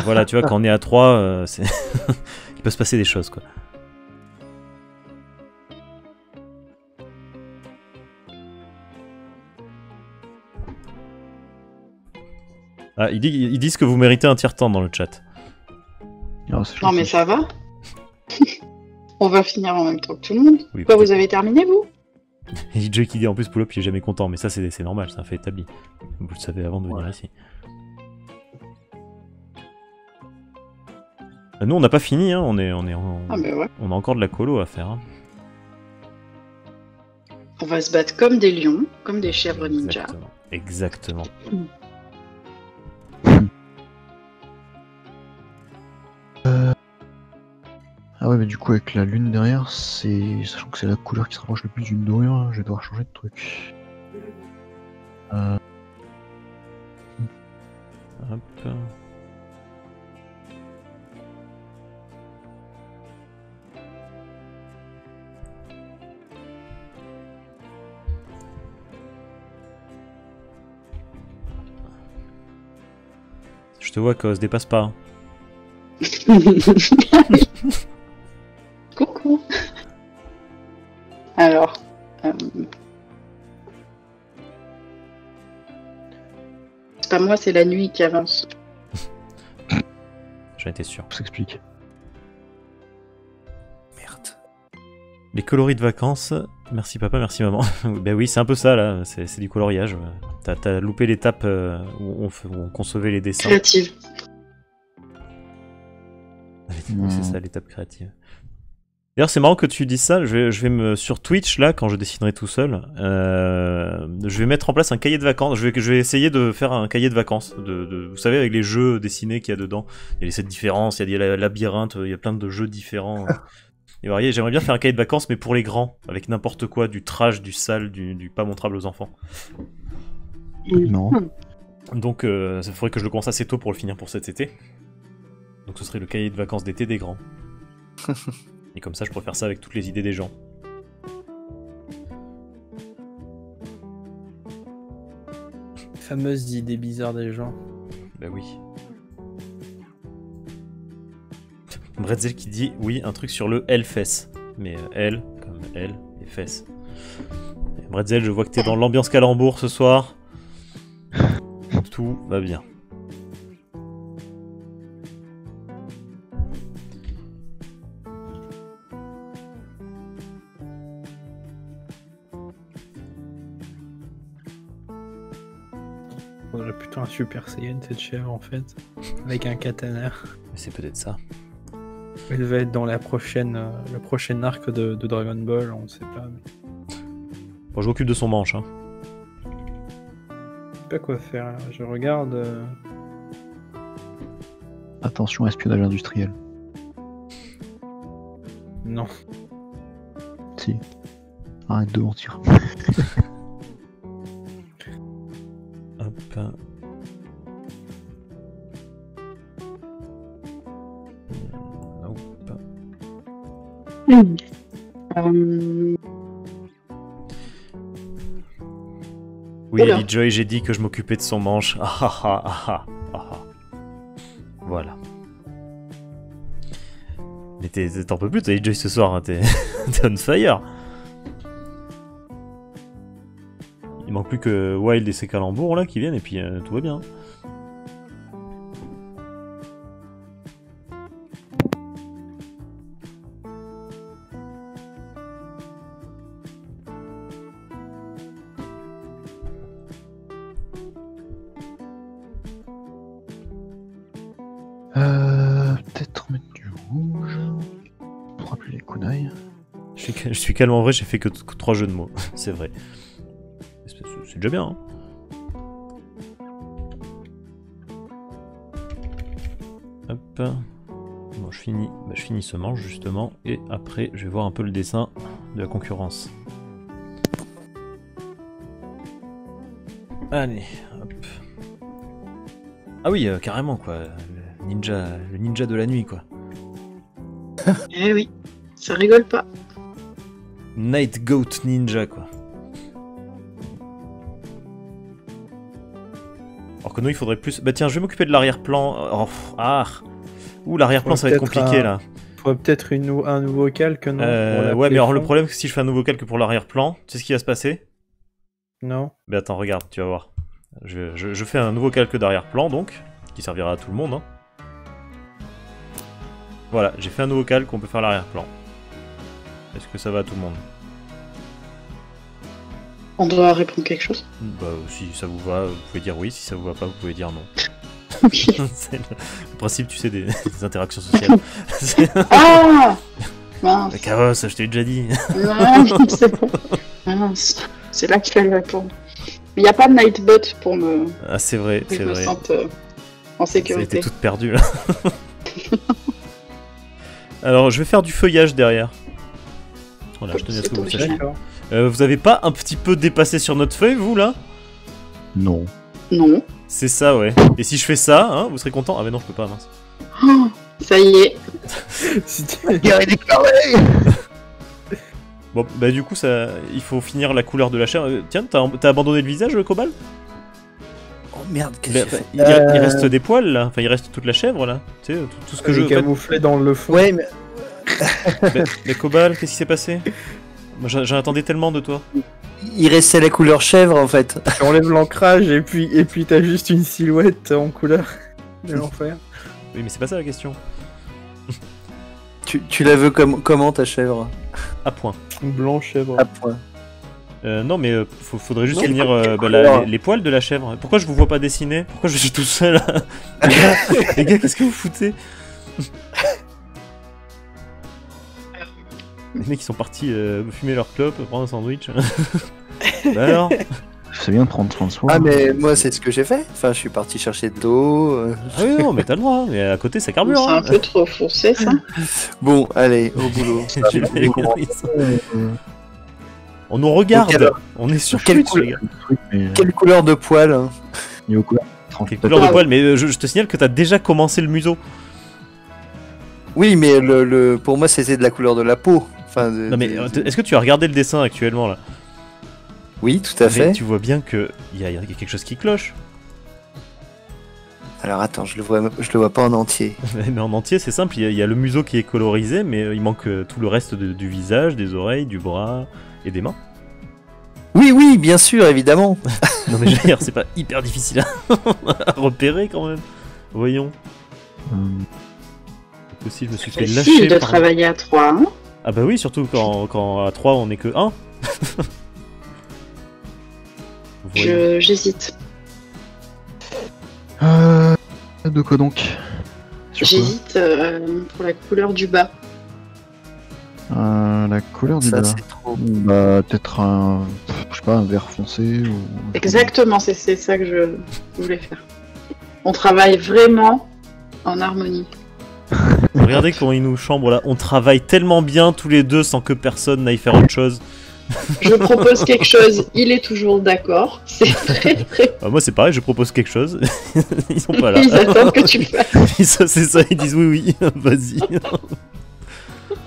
Voilà, tu vois, quand on est à 3, il peut se passer des choses, quoi. Ah, ils disent que vous méritez un tiers-temps dans le chat. Ah, c'est Non mais gentil. ça va. On va finir en même temps que tout le monde. Oui, Quoi, peut-être. vous avez terminé vous? Et DJ qui dit en plus pull-up, il est jamais content, mais ça c'est normal, c'est un fait établi. Vous le savez avant de venir ici. Nous on n'a pas fini, hein. Ah bah ouais. On a encore de la colo à faire. Hein. On va se battre comme des lions, comme des chèvres ninja. Exactement. Ah ouais, mais du coup, avec la lune derrière, sachant que c'est la couleur qui se rapproche le plus d'une dorure, je vais devoir changer de truc. Hop. Je te vois que se dépasse pas. Hein. Coucou. Alors, c'est pas moi, c'est la nuit qui avance. J'en étais sûr. Ça s'explique. Merde. Les coloris de vacances, merci papa, merci maman. Ben oui, c'est un peu ça là, c'est du coloriage. T'as loupé l'étape où on concevait les dessins. Créative. Oui, c'est ça l'étape créative. D'ailleurs, c'est marrant que tu dises ça. Je vais me sur Twitch là, quand je dessinerai tout seul, je vais mettre en place un cahier de vacances. Je vais essayer de faire un cahier de vacances. Vous savez, avec les jeux dessinés qu'il y a dedans, il y a les 7 différences, il y a des labyrinthes, il y a plein de jeux différents. Et variés. J'aimerais bien faire un cahier de vacances, mais pour les grands, avec n'importe quoi, du trash, du sale, du pas montrable aux enfants. Non. Donc, ça faudrait que je le commence assez tôt pour le finir pour cet été. Donc, ce serait le cahier de vacances d'été des grands. Et comme ça, je pourrais faire ça avec toutes les idées des gens. Fameuses idées bizarres des gens. Bah oui. Bretzel qui dit oui, un truc sur le L-fess. Mais L comme L et fess. Et Bretzel, je vois que t'es dans l'ambiance calembour ce soir. Tout va bien. On aurait plutôt un Super Saiyan cette chèvre en fait, avec un katana. C'est peut-être ça. Elle va être dans le prochain arc de Dragon Ball, on ne sait pas. Bon, je m'occupe de son manche. Hein. Je sais pas quoi faire là. Je regarde. Attention, espionnage industriel. Non. Si. Arrête de mentir. Hop. Hop. Oui, Oula. Ellie Joy, j'ai dit que je m'occupais de son manche. Ah ah ah ah ah ah. Voilà. Mais t'en peux plus, t'as Ellie Joy ce soir, hein, t'es on fire. Il manque plus que Wild et ses calembours là qui viennent et puis tout va bien. Peut-être mettre du rouge pour rappeler les kunai. Je suis calme en vrai, j'ai fait que 3 jeux de mots, c'est vrai. C'est déjà bien. Hein. Hop. Bon, je finis ce manche justement et après je vais voir un peu le dessin de la concurrence. Allez, hop. Ah oui, carrément quoi. Le ninja de la nuit quoi. Eh oui, ça rigole pas. Night Goat Ninja quoi. Alors que nous il faudrait plus... Bah tiens, je vais m'occuper de l'arrière-plan. Oh, ah. Ouh, l'arrière-plan ça va être compliqué là. Faudrait peut-être un nouveau calque, non? Ouais, mais alors le problème c'est que si je fais un nouveau calque pour l'arrière-plan, tu sais ce qui va se passer? Non. Mais attends, regarde, tu vas voir. Je fais un nouveau calque d'arrière-plan donc, qui servira à tout le monde. Hein. Voilà, j'ai fait un nouveau calque, on peut faire l'arrière-plan. Est-ce que ça va à tout le monde? On doit répondre quelque chose. Bah si ça vous va, vous pouvez dire oui, si ça vous va pas, vous pouvez dire non. Oui. C'est le principe, tu sais, des interactions sociales. Ah mince. Mais Chaos, je t'ai déjà dit. Non, c'est bon. Mince. C'est là qu'il fallait répondre. Il n'y a pas de Nightbot pour me... Ah c'est vrai, Je c'est me vrai. sente en Ça a été sécurité. toute perdue là. Alors je vais faire du feuillage derrière. Voilà, je tenais à ce que vous le C'est sachiez. D'accord. Vous avez pas un petit peu dépassé sur notre feuille, vous là? Non. Non. C'est ça, ouais. Et si je fais ça, hein, vous serez content? Ah mais non, je peux pas, mince. Oh, ça y est. Guerre est déclarée. Bon, bah du coup, ça, il faut finir la couleur de la chèvre. Tiens, t'as abandonné le visage, Cobal? Oh merde, qu'est-ce que j'ai fait il reste des poils là. Enfin, il reste toute la chèvre là. Tu sais, tout ce que je. camouflé dans le fond. Ouais, mais Mais Cobal, qu'est-ce qui s'est passé? Moi, j'en attendais tellement de toi. il restait la couleur chèvre en fait. Tu enlèves l'ancrage et puis t'as juste une silhouette en couleur de l'enfer. Oui, mais c'est pas ça la question. Tu la veux comment ta chèvre? À point. Blanche chèvre. À point. Non, mais faudrait juste Non, finir pas bah, couleur. les poils de la chèvre. Pourquoi je vous vois pas dessiner? Pourquoi je suis tout seul là? Les gars, qu'est-ce que vous foutez? Les mecs, ils sont partis fumer leur clope, prendre un sandwich. Bah alors C'est bien de prendre soin de soi. Ah, mais moi, c'est ce que j'ai fait. Enfin, je suis parti chercher de l'eau. Ah oui, non, mais t'as le droit, hein. Mais à côté, ça C'est carbure. un Hein. peu trop foncé, ça. Bon, allez, au boulot. J'ai fait les Bon, conneries. Euh, On nous regarde, Donc, alors, on est sur quelle Twitch, les gars. truc, mais Quelle couleur de poil hein niveau couleur, Quelle couleur de Ah. poil, mais je te signale que t'as déjà commencé le museau. Oui, mais pour moi, c'était de la couleur de la peau. Enfin, Non mais est-ce que tu as regardé le dessin actuellement là? Oui, tout à Mais fait. tu vois bien que il y a quelque chose qui cloche. Alors attends, je le vois pas en entier. Mais en entier, c'est simple, il y a le museau qui est colorisé, mais il manque tout le reste du visage, des oreilles, du bras et des mains. Oui, oui, bien sûr, évidemment. Non mais je veux dire, c'est pas hyper difficile à repérer quand même. Voyons. Aussi, je me suis fait lâcher. Facile de par- travailler à 3, hein. Ah bah oui, surtout quand à 3 on est que 1. J'hésite. De quoi donc? Sur quoi J'hésite pour la couleur du bas. La couleur du Ça, bas. c'est trop. Bah, peut-être un. Je sais pas, un vert foncé ou. Exactement, c'est ça que je voulais faire. On travaille vraiment en harmonie. Regardez comment il nous chambre là. On travaille tellement bien tous les deux sans que personne n'aille faire autre chose. Je propose quelque chose, il est toujours d'accord. C'est très très. Bah, moi c'est pareil, je propose quelque chose. Ils sont pas là. Ils attendent que tu le fasses. C'est ça, ils disent oui, oui, vas-y.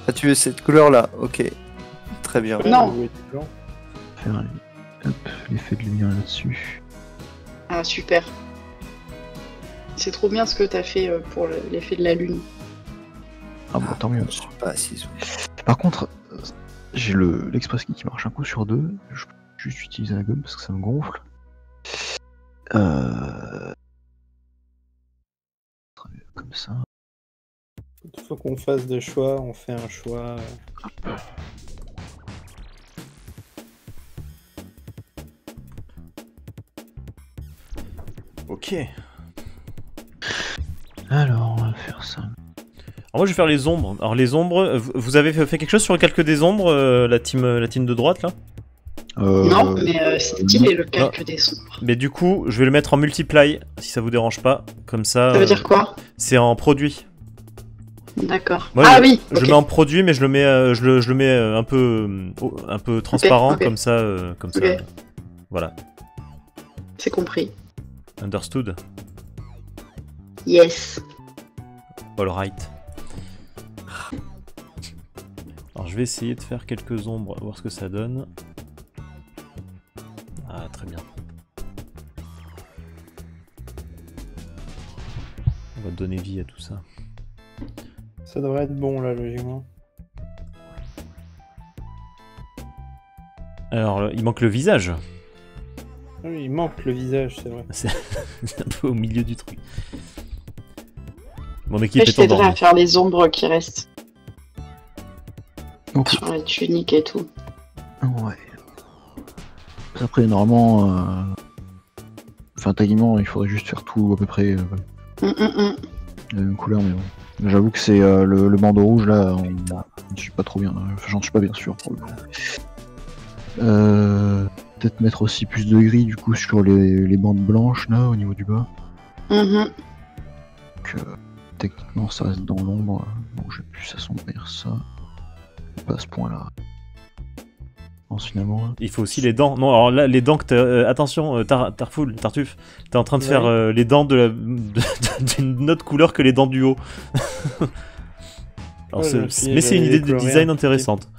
Ah, tu veux cette couleur-là? Ok. Très bien. Non. Faire l'effet de lumière là-dessus. Ah super. C'est trop bien ce que t'as fait pour l'effet de la lune. Ah bah tant mieux. Je suis pas assise. Par contre, j'ai l'Express Key qui marche un coup sur deux. Je peux juste utiliser la gomme parce que ça me gonfle. Comme ça. Il faut qu'on fasse des choix, on fait un choix. Ok. Alors, on va faire ça. Alors moi je vais faire les ombres. Alors les ombres, vous avez fait quelque chose sur le calque des ombres, la team de droite là? Non, mais c'est stylé le calque des sombres. Mais du coup, je vais le mettre en multiply si ça vous dérange pas. Comme ça. Ça veut dire quoi? C'est en produit. D'accord. Moi, Ah je, oui. je ok. le mets en produit, mais je le mets, je le mets un peu transparent, ok. comme ça, Ok. Voilà. C'est compris. Understood. Yes. All right. Alors je vais essayer de faire quelques ombres, voir ce que ça donne. Ah très bien. On va donner vie à tout ça. Ça devrait être bon là, logiquement. Alors il manque le visage. Ah oui, il manque le visage, c'est vrai. C'est un peu au milieu du truc. Mon Après, équipe je est t'aiderai à endormie. faire les ombres qui restent Ok. sur la tunique et tout. Ouais. Après, normalement. Enfin, taguement, il faudrait juste faire tout à peu près la même couleur, mais bon. J'avoue que c'est le bandeau rouge là, je suis pas trop bien, enfin, j'en suis pas bien sûr pour le coup. Peut-être mettre aussi plus de gris du coup sur les bandes blanches là au niveau du bas. Mhm. Donc techniquement ça reste dans l'ombre, donc je vais plus assombrir ça. Pas à ce point là. Finalement. Il faut aussi les dents. Non, alors là, les dents que t'as... attention, Tartuffe, t'es en train de faire les dents d'une autre couleur que les dents du haut. Alors, Ouais, mais c'est une idée de design intéressante.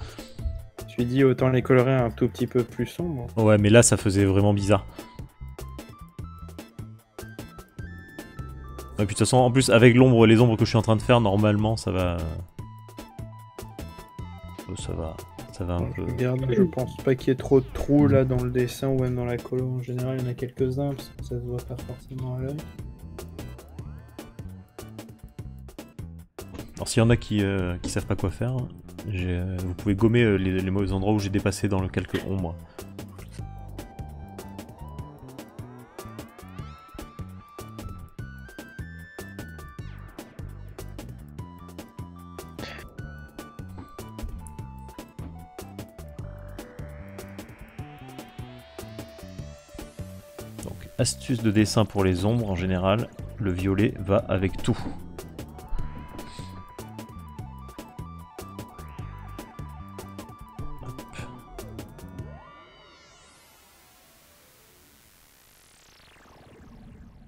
Je lui dis autant les colorer un tout petit peu plus sombre. Ouais, mais là, ça faisait vraiment bizarre. Et puis de toute façon, en plus, avec l'ombre, les ombres que je suis en train de faire, normalement, ça va... Ça va un Je peu... regarde, je pense pas qu'il y ait trop de trous là dans le dessin ou même dans la colo. En général, il y en a quelques-uns parce que ça se voit pas forcément à l'œil. Alors s'il y en a qui savent pas quoi faire, vous pouvez gommer les mauvais endroits où j'ai dépassé dans le calque ombre. astuce de dessin pour les ombres en général, le violet va avec tout.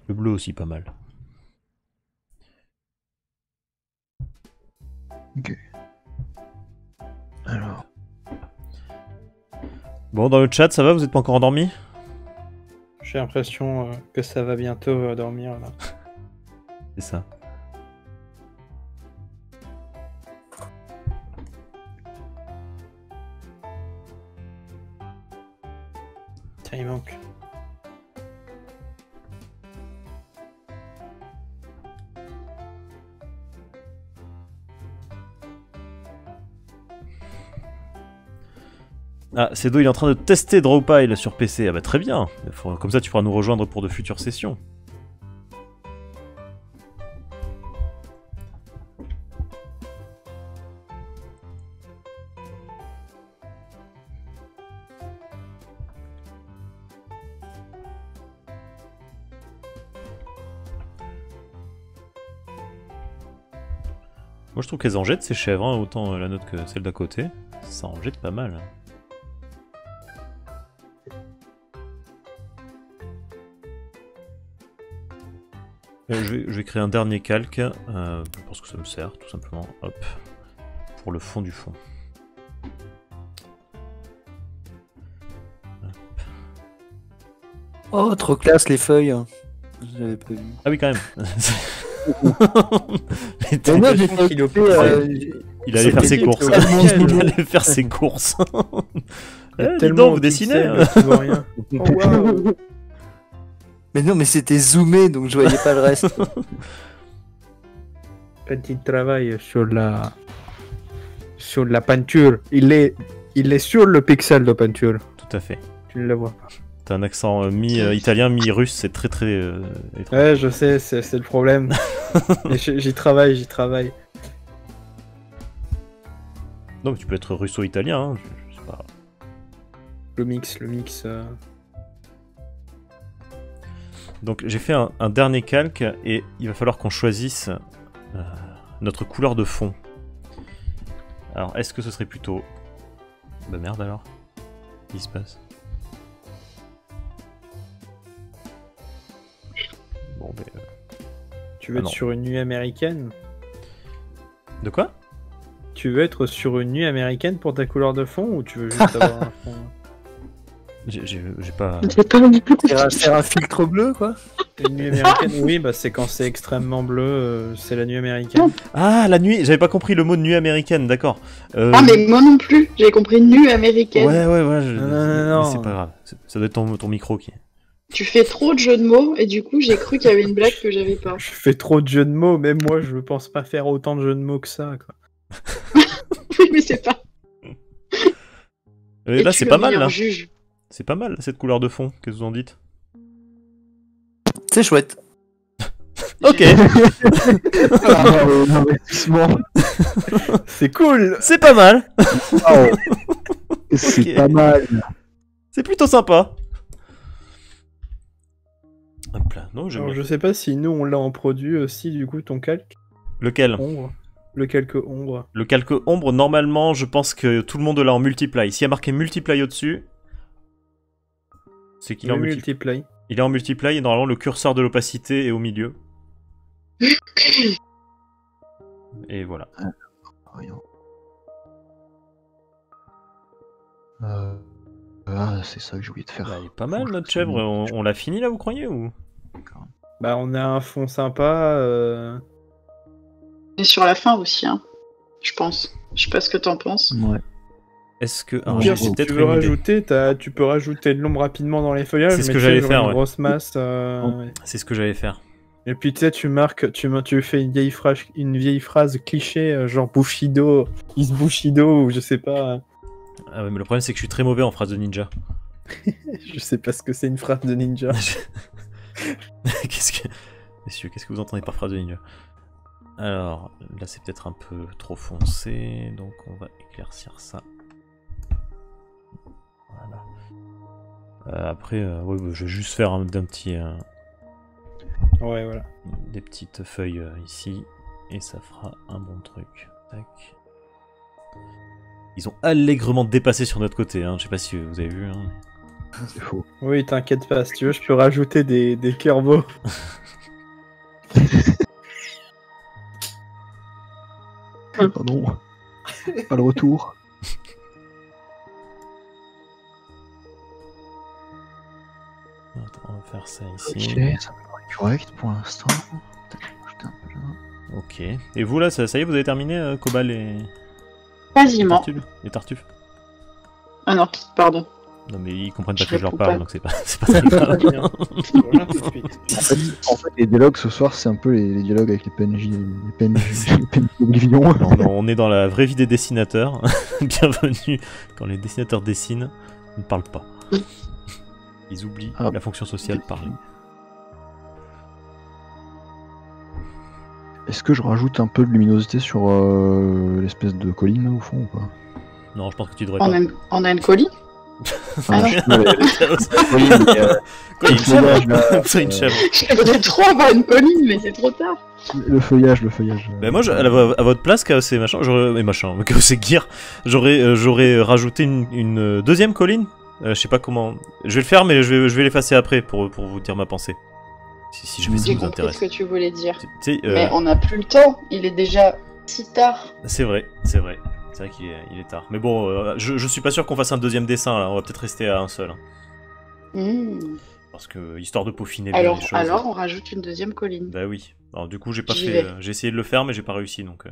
Le bleu aussi pas mal. Ok. Alors. Bon, dans le chat, ça va? Vous êtes pas encore endormi? J'ai l'impression que ça va bientôt dormir là. C'est ça. Tiens, il manque. Ah, Cedo, il est en train de tester Drawpile sur PC. Ah bah très bien. Comme ça, tu pourras nous rejoindre pour de futures sessions. Moi, je trouve qu'elles en jettent ces chèvres, hein, autant la note que celle d'à côté. Ça en jette pas mal. Je vais créer un dernier calque, parce que ça me sert, tout simplement. Hop, pour le fond du fond. Oh, trop classe les feuilles. Je l'avais pas vu. Ah oui, quand même. Mais non, j'ai l'impression pas qu'il occupé, Il allait faire ses courses. Il allait faire ses courses. Dis donc, vous dessinez, hein. Tu vois rien. Oh, waouh. Mais non, mais c'était zoomé, donc je voyais pas le reste. Petit travail sur la peinture. Il est sur le pixel de peinture. Tout à fait. Tu ne le vois pas. T'as un accent mi-italien, mi-russe, c'est très étrange. Ouais, je sais, c'est le problème. Mais j'y travaille. Non, mais tu peux être russo-italien, hein. Je sais pas. Le mix. Donc j'ai fait un dernier calque et il va falloir qu'on choisisse notre couleur de fond. Alors est-ce que ce serait plutôt... Bah merde alors. Qu'est-ce qui se passe? Bon ben... Tu veux être non. sur une nuit américaine? De quoi? Tu veux être sur une nuit américaine pour ta couleur de fond ou tu veux juste avoir un fond? J'ai pas... C'est pas du tout. Faire un filtre bleu, quoi. Une nuit américaine, oui, bah c'est quand c'est extrêmement bleu, c'est la nuit américaine. Ah, la nuit. J'avais pas compris le mot de nuit américaine, d'accord. Ah, mais moi non plus, j'ai compris nuit américaine. Ouais. Non. Mais c'est pas grave. Ça doit être ton micro qui... Tu fais trop de jeux de mots et du coup j'ai cru qu'il y avait une blague que j'avais pas. Je fais trop de jeux de mots, même moi je pense pas faire autant de jeux de mots que ça, quoi. Oui, mais c'est pas. Et là, tu c'est le pas mal, meilleur là. juge. C'est pas mal, cette couleur de fond. Qu'est-ce que vous en dites? C'est chouette. Ok. C'est cool. C'est pas mal. C'est Ok. pas mal. C'est plutôt sympa. Hop là. Non, j'aime Alors, bien. je sais pas si nous on l'a en produit aussi, du coup, ton calque Lequel? ombre. Le calque ombre. Le calque ombre, normalement, je pense que tout le monde l'a en multiply. S'il y a marqué multiply au-dessus, c'est qu'il est en Le multiply. multiply. Il est en multiply et normalement le curseur de l'opacité est au milieu. Et voilà. Voyons. Ah, c'est ça que j'ai oublié de faire. Bah, elle est pas mal notre chèvre. On l'a fini là, vous croyez ou... Bah, on a un fond sympa. Et sur la fin aussi, hein. Je pense. Je sais pas ce que t'en penses. Ouais. Est-ce que... Ouais, Alors, Pire, j'ai si peut-être tu veux une idée. rajouter, tu peux rajouter de l'ombre rapidement dans les feuillages. C'est ce mais que tu sais, j'allais genre faire, une ouais. grosse masse. Ouais. C'est ce que j'allais faire. Et puis tu sais, tu marques, tu fais une vieille phrase cliché, genre Bushido, is Bushido, ou je sais pas. Ah ouais, mais le problème c'est que je suis très mauvais en phrase de ninja. Je sais pas ce que c'est une phrase de ninja. Qu'est-ce que... Messieurs, qu'est-ce que vous entendez par phrase de ninja? Alors, là c'est peut-être un peu trop foncé, donc on va éclaircir ça. Voilà. Après, ouais, bah, je vais juste faire d'un petit, Ouais, voilà. des petites feuilles ici, et ça fera un bon truc. Tac. Ils ont allègrement dépassé sur notre côté, hein. Je sais pas si vous avez vu. Hein. C'est faux. Oui, t'inquiète pas, si tu veux, je peux rajouter des Kerbo. Pardon. Pas le retour. Attends, on va faire ça Ok, ici. ça me paraît correct pour l'instant. J'étais un peu là. Ok. Et vous là, ça y est, vous avez terminé Cobal et Quasiment. Les Tartuffes. Ah non, pardon. Non mais ils comprennent pas Je que je leur réponds parle, pas. donc c'est pas très grave. Je reviens tout de suite. En fait, les dialogues ce soir, c'est un peu les dialogues avec les PNJ, les PNJ d'Oblivion. Non, non, on est dans la vraie vie des dessinateurs. Bienvenue quand les dessinateurs dessinent, ils ne parlent pas. Ils oublient Ah. la fonction sociale parler. Est-ce que je rajoute un peu de luminosité sur l'espèce de colline là au fond ou pas? Non, je pense que tu devrais On pas. a une colis. Enfin, Ah je sais pas, Oui, mais, Quoi, il y a une le chèvre feuillage, là, C'est une chèvre. J'aimerais trop avoir une colline, mais c'est trop tard. le feuillage. Bah moi, à votre place, KOC machin, KOC Gear, j'aurais rajouté une deuxième colline. Je sais pas comment. Je vais le faire, mais je vais l'effacer après pour vous dire ma pensée. Si jamais ça J'ai vous compris intéresse. ce que tu voulais dire. Tu sais, Mais on n'a plus le temps. Il est déjà si tard. c'est vrai. C'est vrai qu'il est tard. Mais bon, je suis pas sûr qu'on fasse un deuxième dessin là. On va peut-être rester à un seul. Hein. Hmm. Parce que histoire de peaufiner bien les choses. Alors, on rajoute une deuxième colline. Bah oui. Alors du coup, j'ai pas J'y fait. vais. J'ai essayé de le faire, mais j'ai pas réussi donc.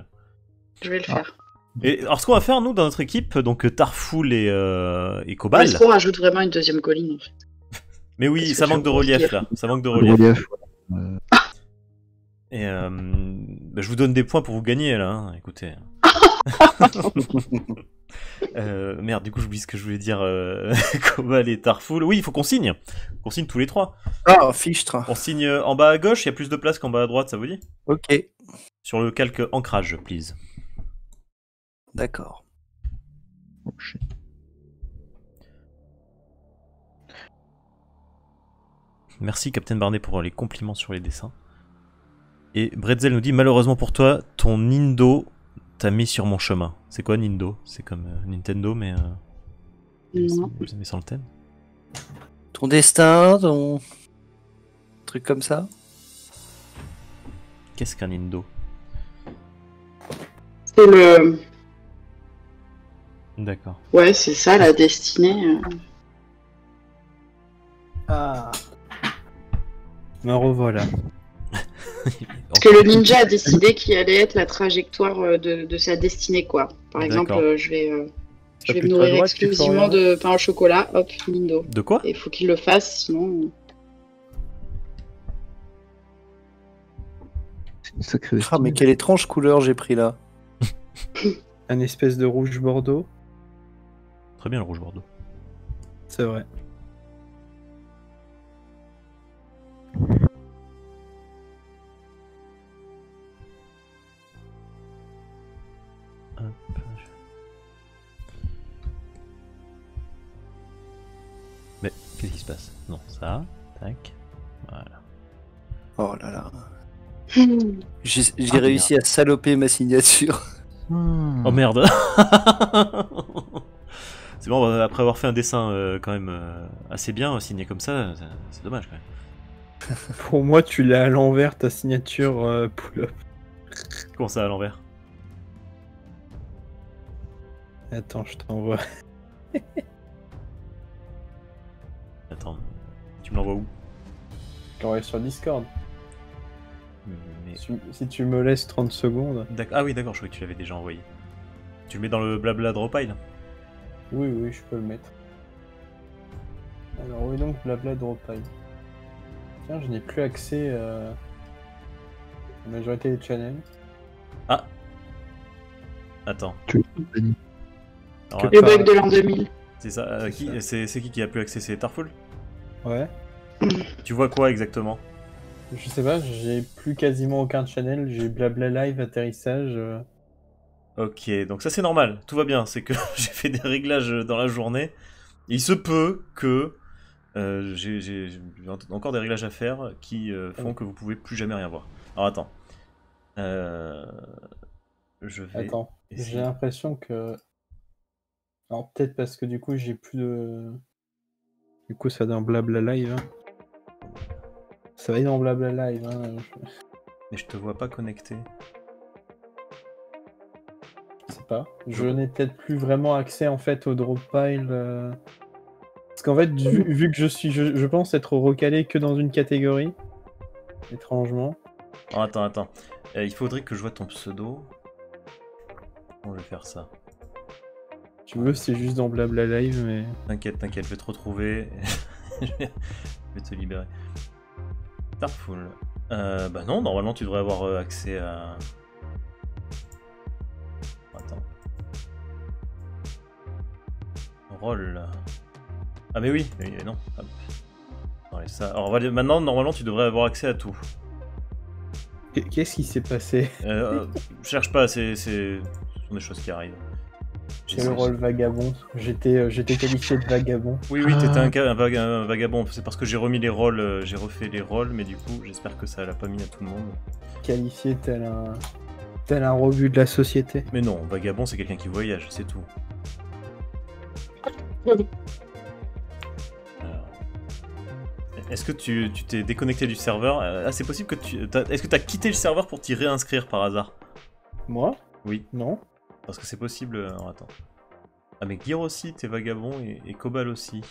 Je vais le faire. Et alors ce qu'on va faire nous dans notre équipe, donc Tarfoul et Cobal. Est-ce qu'on rajoute vraiment une deuxième colline en fait? Mais oui, Qu'est-ce que ça tu manque de veux relief dire là. Ça manque de Le relief. relief. Et bah, je vous donne des points pour vous gagner là. Hein. Écoutez. Merde, du coup j'oublie ce que je voulais dire. Cobal et Tarfoul. Oui, il faut qu'on signe. Qu'on signe tous les trois. Ah, fichtre. On signe en bas à gauche. Il y a plus de place qu'en bas à droite, ça vous dit? Ok, Sur le calque ancrage, please. d'accord. Oh, shit. Merci Captain Barnet pour les compliments sur les dessins. Et Bretzel nous dit malheureusement pour toi, ton Nindo t'a mis sur mon chemin. C'est quoi Nindo? C'est comme Nintendo mais Non. mais sans le thème. Ton destin, ton truc comme ça. Qu'est-ce qu'un Nindo? C'est le. D'accord. Ouais, c'est ça la destinée. Ah. Me revoilà. Parce que le ninja a décidé qui allait être la trajectoire de sa destinée, quoi. Par exemple, D'accord. je vais T'as me plus de nourrir droite, tu peux exclusivement regarder. de pain au chocolat, hop, Nindo. De quoi? Et il faut qu'il le fasse, sinon. C'est une sacrée Ah, mais quelle étrange couleur j'ai pris là. Un espèce de rouge bordeaux. Très bien le rouge bordeaux. C'est vrai. Hop. Mais qu'est-ce qui se passe? Non, ça. Tac. Voilà. Oh là là. Hmm. J'ai Ah, réussi à saloper ma signature. Oh merde. C'est bon, après avoir fait un dessin quand même assez bien, signé comme ça, c'est dommage quand même. Pour moi, tu l'as à l'envers, ta signature pull-up. Comment ça à l'envers? Attends, je t'envoie. Attends, tu me l'envoies où? Je t'envoie sur Discord. Mais... Si tu me laisses 30 secondes. Ah oui, d'accord, je croyais que tu l'avais déjà envoyé. Tu le mets dans le blabla draw pile? Oui, oui, je peux le mettre. Alors, oui, donc, blabla dropile. Tiens, je n'ai plus accès à la majorité des channels. Ah. Attends. Tu Alors, Le bug de l'an 2000. c'est ça. C'est qui a plus accès? C'est Tarfoul? Ouais. Tu vois quoi exactement? Je sais pas, j'ai plus quasiment aucun channel. J'ai blabla live, atterrissage. Ok, donc ça c'est normal, tout va bien. C'est que j'ai fait des réglages dans la journée. Il se peut que J'ai encore des réglages à faire qui font que vous pouvez plus jamais rien voir. Alors attends. Je vais Attends, essayer. j'ai l'impression que... Alors peut-être parce que du coup j'ai plus de... Du coup ça va dans Blabla Live. Hein. Ça va aller dans Blabla Live. Hein. Mais je te vois pas connecté. Je sais pas. Je n'ai peut-être plus vraiment accès en fait au drop pile. Parce qu'en fait, vu que je pense être recalé que dans une catégorie, étrangement. Oh, attends. Il faudrait que je vois ton pseudo. Comment je vais faire ça? Tu veux, c'est juste dans Blabla Live, mais... T'inquiète, je vais te retrouver. Je vais te libérer. Starful. Bah non, normalement tu devrais avoir accès à... Attends. Roll. Ah mais oui, mais non. Hop. Allez, ça. Alors maintenant, normalement tu devrais avoir accès à tout. Qu'est-ce qui s'est passé? Cherche pas, ce sont des choses qui arrivent. C'est le rôle vagabond. J'étais qualifié de vagabond. Oui, t'étais un vagabond. C'est parce que j'ai remis les rôles, j'ai refait les rôles, mais du coup, j'espère que ça l'a pas mis à tout le monde. Qualifié tel un rebut de la société. Mais non, vagabond, c'est quelqu'un qui voyage, c'est tout. Est-ce que tu t'es déconnecté du serveur? Ah, c'est possible que est-ce que tu as quitté le serveur pour t'y réinscrire par hasard? Moi? Oui. Non. Parce que c'est possible... Alors, attends. Ah mais Gear aussi, t'es vagabond, et Cobal aussi.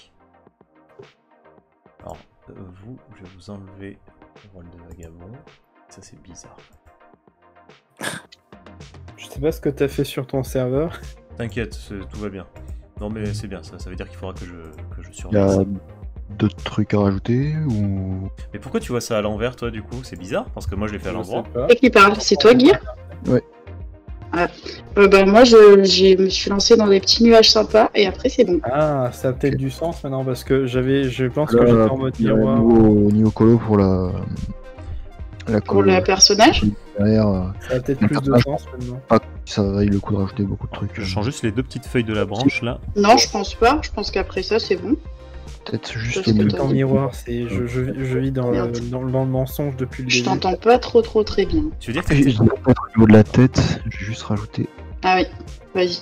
Alors, vous, je vais vous enlever le rôle de vagabond. Ça c'est bizarre. Je sais pas ce que t'as fait sur ton serveur. T'inquiète, tout va bien. Non mais c'est bien, ça veut dire qu'il faudra que je Il y surveille a ça. d'autres trucs à rajouter ou... Mais pourquoi tu vois ça à l'envers toi du coup? C'est bizarre, parce que moi je l'ai fait à l'endroit. Et qui parle? C'est toi, Guy? Ouais. Ah. Bah, moi, je me suis lancé dans des petits nuages sympas et après, c'est bon. Ah, ça a peut-être du sens maintenant parce que je pense que j'étais en mode Il y a miroir. niveau colo pour la Pour le personnage? derrière, Ça a peut-être plus de sens maintenant. pas que ça vaille le coup de rajouter beaucoup de trucs. Je change juste les deux petites feuilles de la branche là. Non, je pense pas. Je pense qu'après ça, c'est bon. Peut-être juste Je sais les pas. En miroir, c'est je vis dans Merde. le mensonge depuis le Je début. t'entends pas trop très bien. Tu veux dire que Je vais peut-être au niveau de la tête, je vais juste rajouter. Ah oui, vas-y.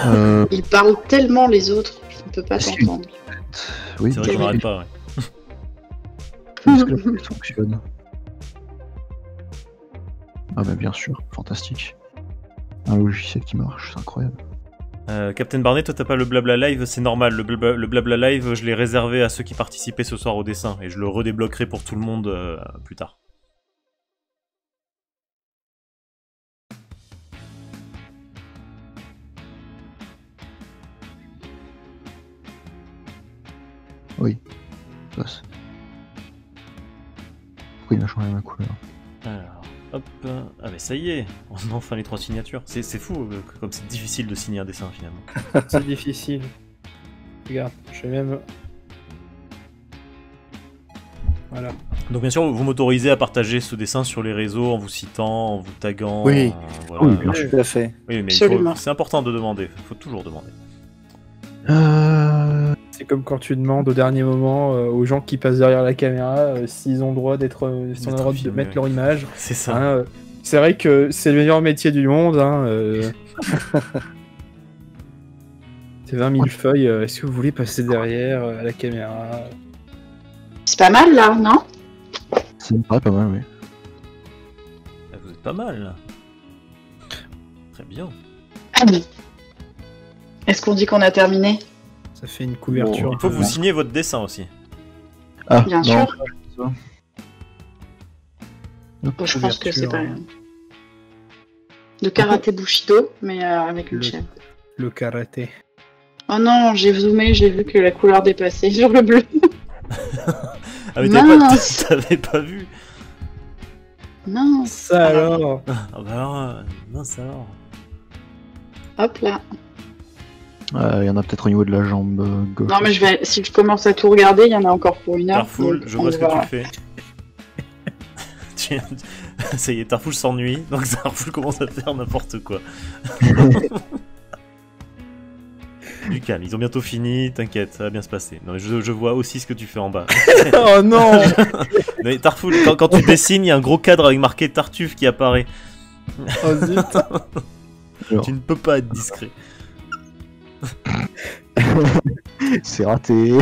Euh, Ils parlent tellement les autres, je ne peux pas Est-ce que- t'entendre. oui, c'est vrai qu'on n'arrête pas, ouais. est-ce que la tête fonctionne? Ah bah bien sûr, fantastique. Un logiciel qui marche, c'est incroyable. Captain Barnet, toi t'as pas le blabla live, c'est normal. Le blabla live, je l'ai réservé à ceux qui participaient ce soir au dessin et je le redébloquerai pour tout le monde plus tard. Oui, passe. Pourquoi il m'a changé ma couleur? Alors, hop. Ah mais ça y est, on a enfin les 3 signatures. C'est fou comme c'est difficile de signer un dessin finalement. C'est difficile. Regarde, je vais même. Voilà. Donc bien sûr, vous m'autorisez à partager ce dessin sur les réseaux en vous citant, en vous taguant. Oui. Voilà. Oui, bien sûr. Tout à fait. Oui, mais Absolument. c'est important de demander. Il faut toujours demander. C'est comme quand tu demandes au dernier moment aux gens qui passent derrière la caméra s'ils ont le droit d'être, s'ils ont le droit de filmés, mettre ouais. leur image. C'est ça. Hein, c'est vrai que c'est le meilleur métier du monde. Hein, C'est 20 000 feuilles. Est-ce que vous voulez passer derrière à la caméra? C'est pas mal là, non? Ça me paraît pas mal, oui. Ah, vous êtes pas mal là. Très bien. Est-ce qu'on dit qu'on a terminé? Ça fait une couverture. Il faut que vous signiez votre dessin aussi. Ah, Bien non, sûr. ça. Je pense que c'est pas. Couverture. De karaté Bushido, mais avec une Le- chaîne. Le karaté. Oh non, j'ai zoomé, j'ai vu que la couleur dépassait sur le bleu. Ah mais Mince. t'avais pas vu. Non. Ça alors. Ah bah alors, mince alors. Hop là. Il y en a peut-être au niveau de la jambe gauche. Non, mais si je commence à tout regarder, il y en a encore pour une heure. Tarfoul, donc je on vois ce que va- tu fais. Ça y est, Tarfoul s'ennuie, donc Tarfoul commence à faire n'importe quoi. Du calme, ils ont bientôt fini, t'inquiète, ça va bien se passer. Non, mais je vois aussi ce que tu fais en bas. Oh non. Mais Tarfoul, quand tu dessines, il y a un gros cadre avec marqué Tartuffe qui apparaît. Oh zut. Alors, Tu ne peux pas être discret. c'est raté.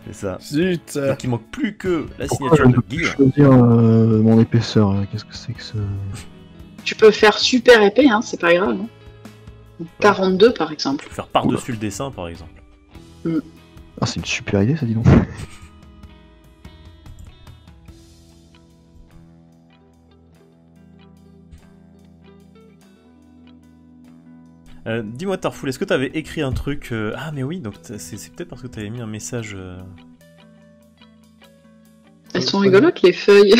C'est ça. Zut. Donc il manque plus que la Pourquoi je signature ne de peux plus Guillaume. choisir mon épaisseur là? Qu'est-ce que c'est que ce... Tu peux faire super épais, hein, c'est pas grave. Hein. 42 par exemple. Tu peux faire par-dessus le dessin, par exemple. Ah, c'est une super idée, ça, dis donc. Dis-moi Tarfoul, est-ce que tu avais écrit un truc Ah mais oui, donc c'est peut-être parce que tu avais mis un message... Elles sont rigolotes les feuilles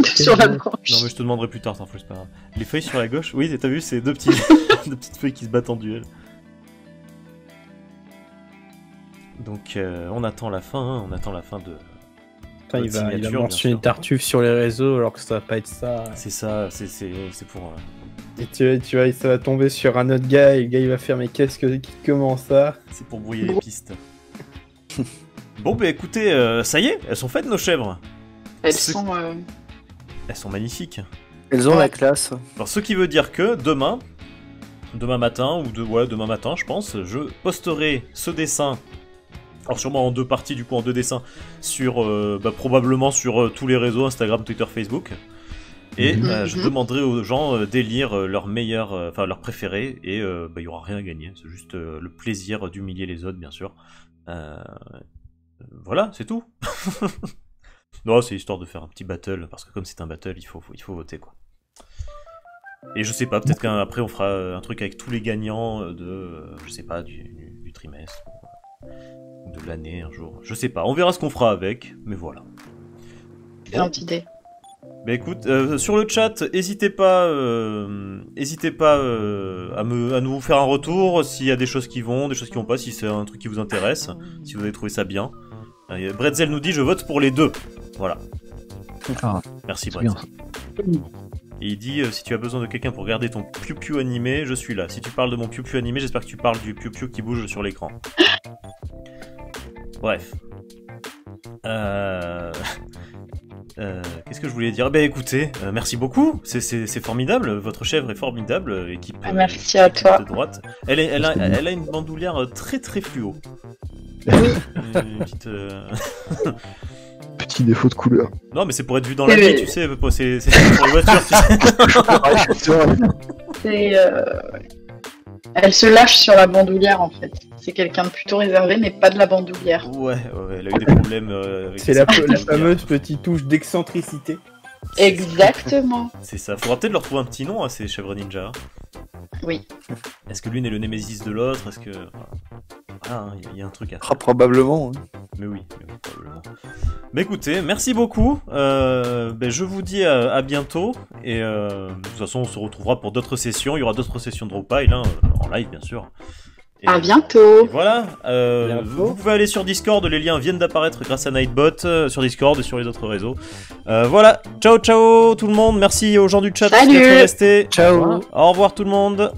sur la branche. Non mais je te demanderai plus tard Tarfoul, c'est pas grave. Les feuilles sur la gauche, oui t'as vu, c'est deux petites feuilles qui se battent en duel. Donc on attend la fin, hein, on attend la fin de... Putain, il va signature, mentionner bien sûr. Tartuffe sur les réseaux alors que ça va pas être ça. C'est ça, c'est pour... Et tu vois, ça va tomber sur un autre gars et le gars il va faire mais comment ça? C'est pour brouiller les pistes. Bon bah écoutez, ça y est, elles sont faites nos chèvres. Elles C'est- sont... Elles sont magnifiques. Elles ont la classe. Alors ce qui veut dire que demain matin, demain matin je pense, je posterai ce dessin, alors sûrement en deux parties du coup, en deux dessins, sur probablement sur tous les réseaux, Instagram, Twitter, Facebook. Et je demanderai aux gens d'élire leur meilleur, enfin leur préféré, et il y aura rien à gagner, c'est juste le plaisir d'humilier les autres bien sûr. Voilà, c'est tout. Non, c'est histoire de faire un petit battle, parce que comme c'est un battle, il faut voter quoi. Et je sais pas, peut-être qu'après on fera un truc avec tous les gagnants de, je sais pas, du trimestre, ou de l'année un jour. Je sais pas, on verra ce qu'on fera avec, mais voilà. Grande idée. Bah écoute, sur le chat, n'hésitez pas à nous faire un retour s'il y a des choses qui vont pas, si c'est un truc qui vous intéresse, si vous avez trouvé ça bien. Bretzel nous dit je vote pour les deux. Voilà. Ah, Merci c'est bien, Bretzel. Et il dit si tu as besoin de quelqu'un pour garder ton piou-piou animé, je suis là. Si tu parles de mon piou-piou animé, j'espère que tu parles du piou-piou qui bouge sur l'écran. Bref. Qu'est-ce que je voulais dire? Ben écoutez, merci beaucoup, c'est formidable, votre chèvre est formidable, équipe, Merci à toi. de droite. Elle a une bandoulière très très fluo. Oui. Une petite, petit défaut de couleur. Non mais c'est pour être vu dans la vie, tu sais, c'est pour les voitures, tu sais. C'est, elle se lâche sur la bandoulière en fait. C'est quelqu'un de plutôt réservé, mais pas de la bandoulière. Ouais, elle a eu des problèmes avec C'est la fameuse petite touche d'excentricité. Exactement. C'est ça, faudra peut-être leur trouver un petit nom à ces chèvres ninja. Oui. Est-ce que l'une est le némésis de l'autre? Est-ce que... Ah, il y a un truc à faire. Ah, probablement. Hein. Mais oui, probablement. Mais écoutez, merci beaucoup. Je vous dis à bientôt. Et de toute façon, on se retrouvera pour d'autres sessions. Il y aura d'autres sessions de Drawpile, hein, en live, bien sûr. Et, À bientôt. voilà. Bientôt. Vous pouvez aller sur Discord. Les liens viennent d'apparaître grâce à Nightbot sur Discord et sur les autres réseaux. Voilà. Ciao, ciao tout le monde. Merci aux gens du chat Salut. d'être restés. Ciao. Au revoir tout le monde.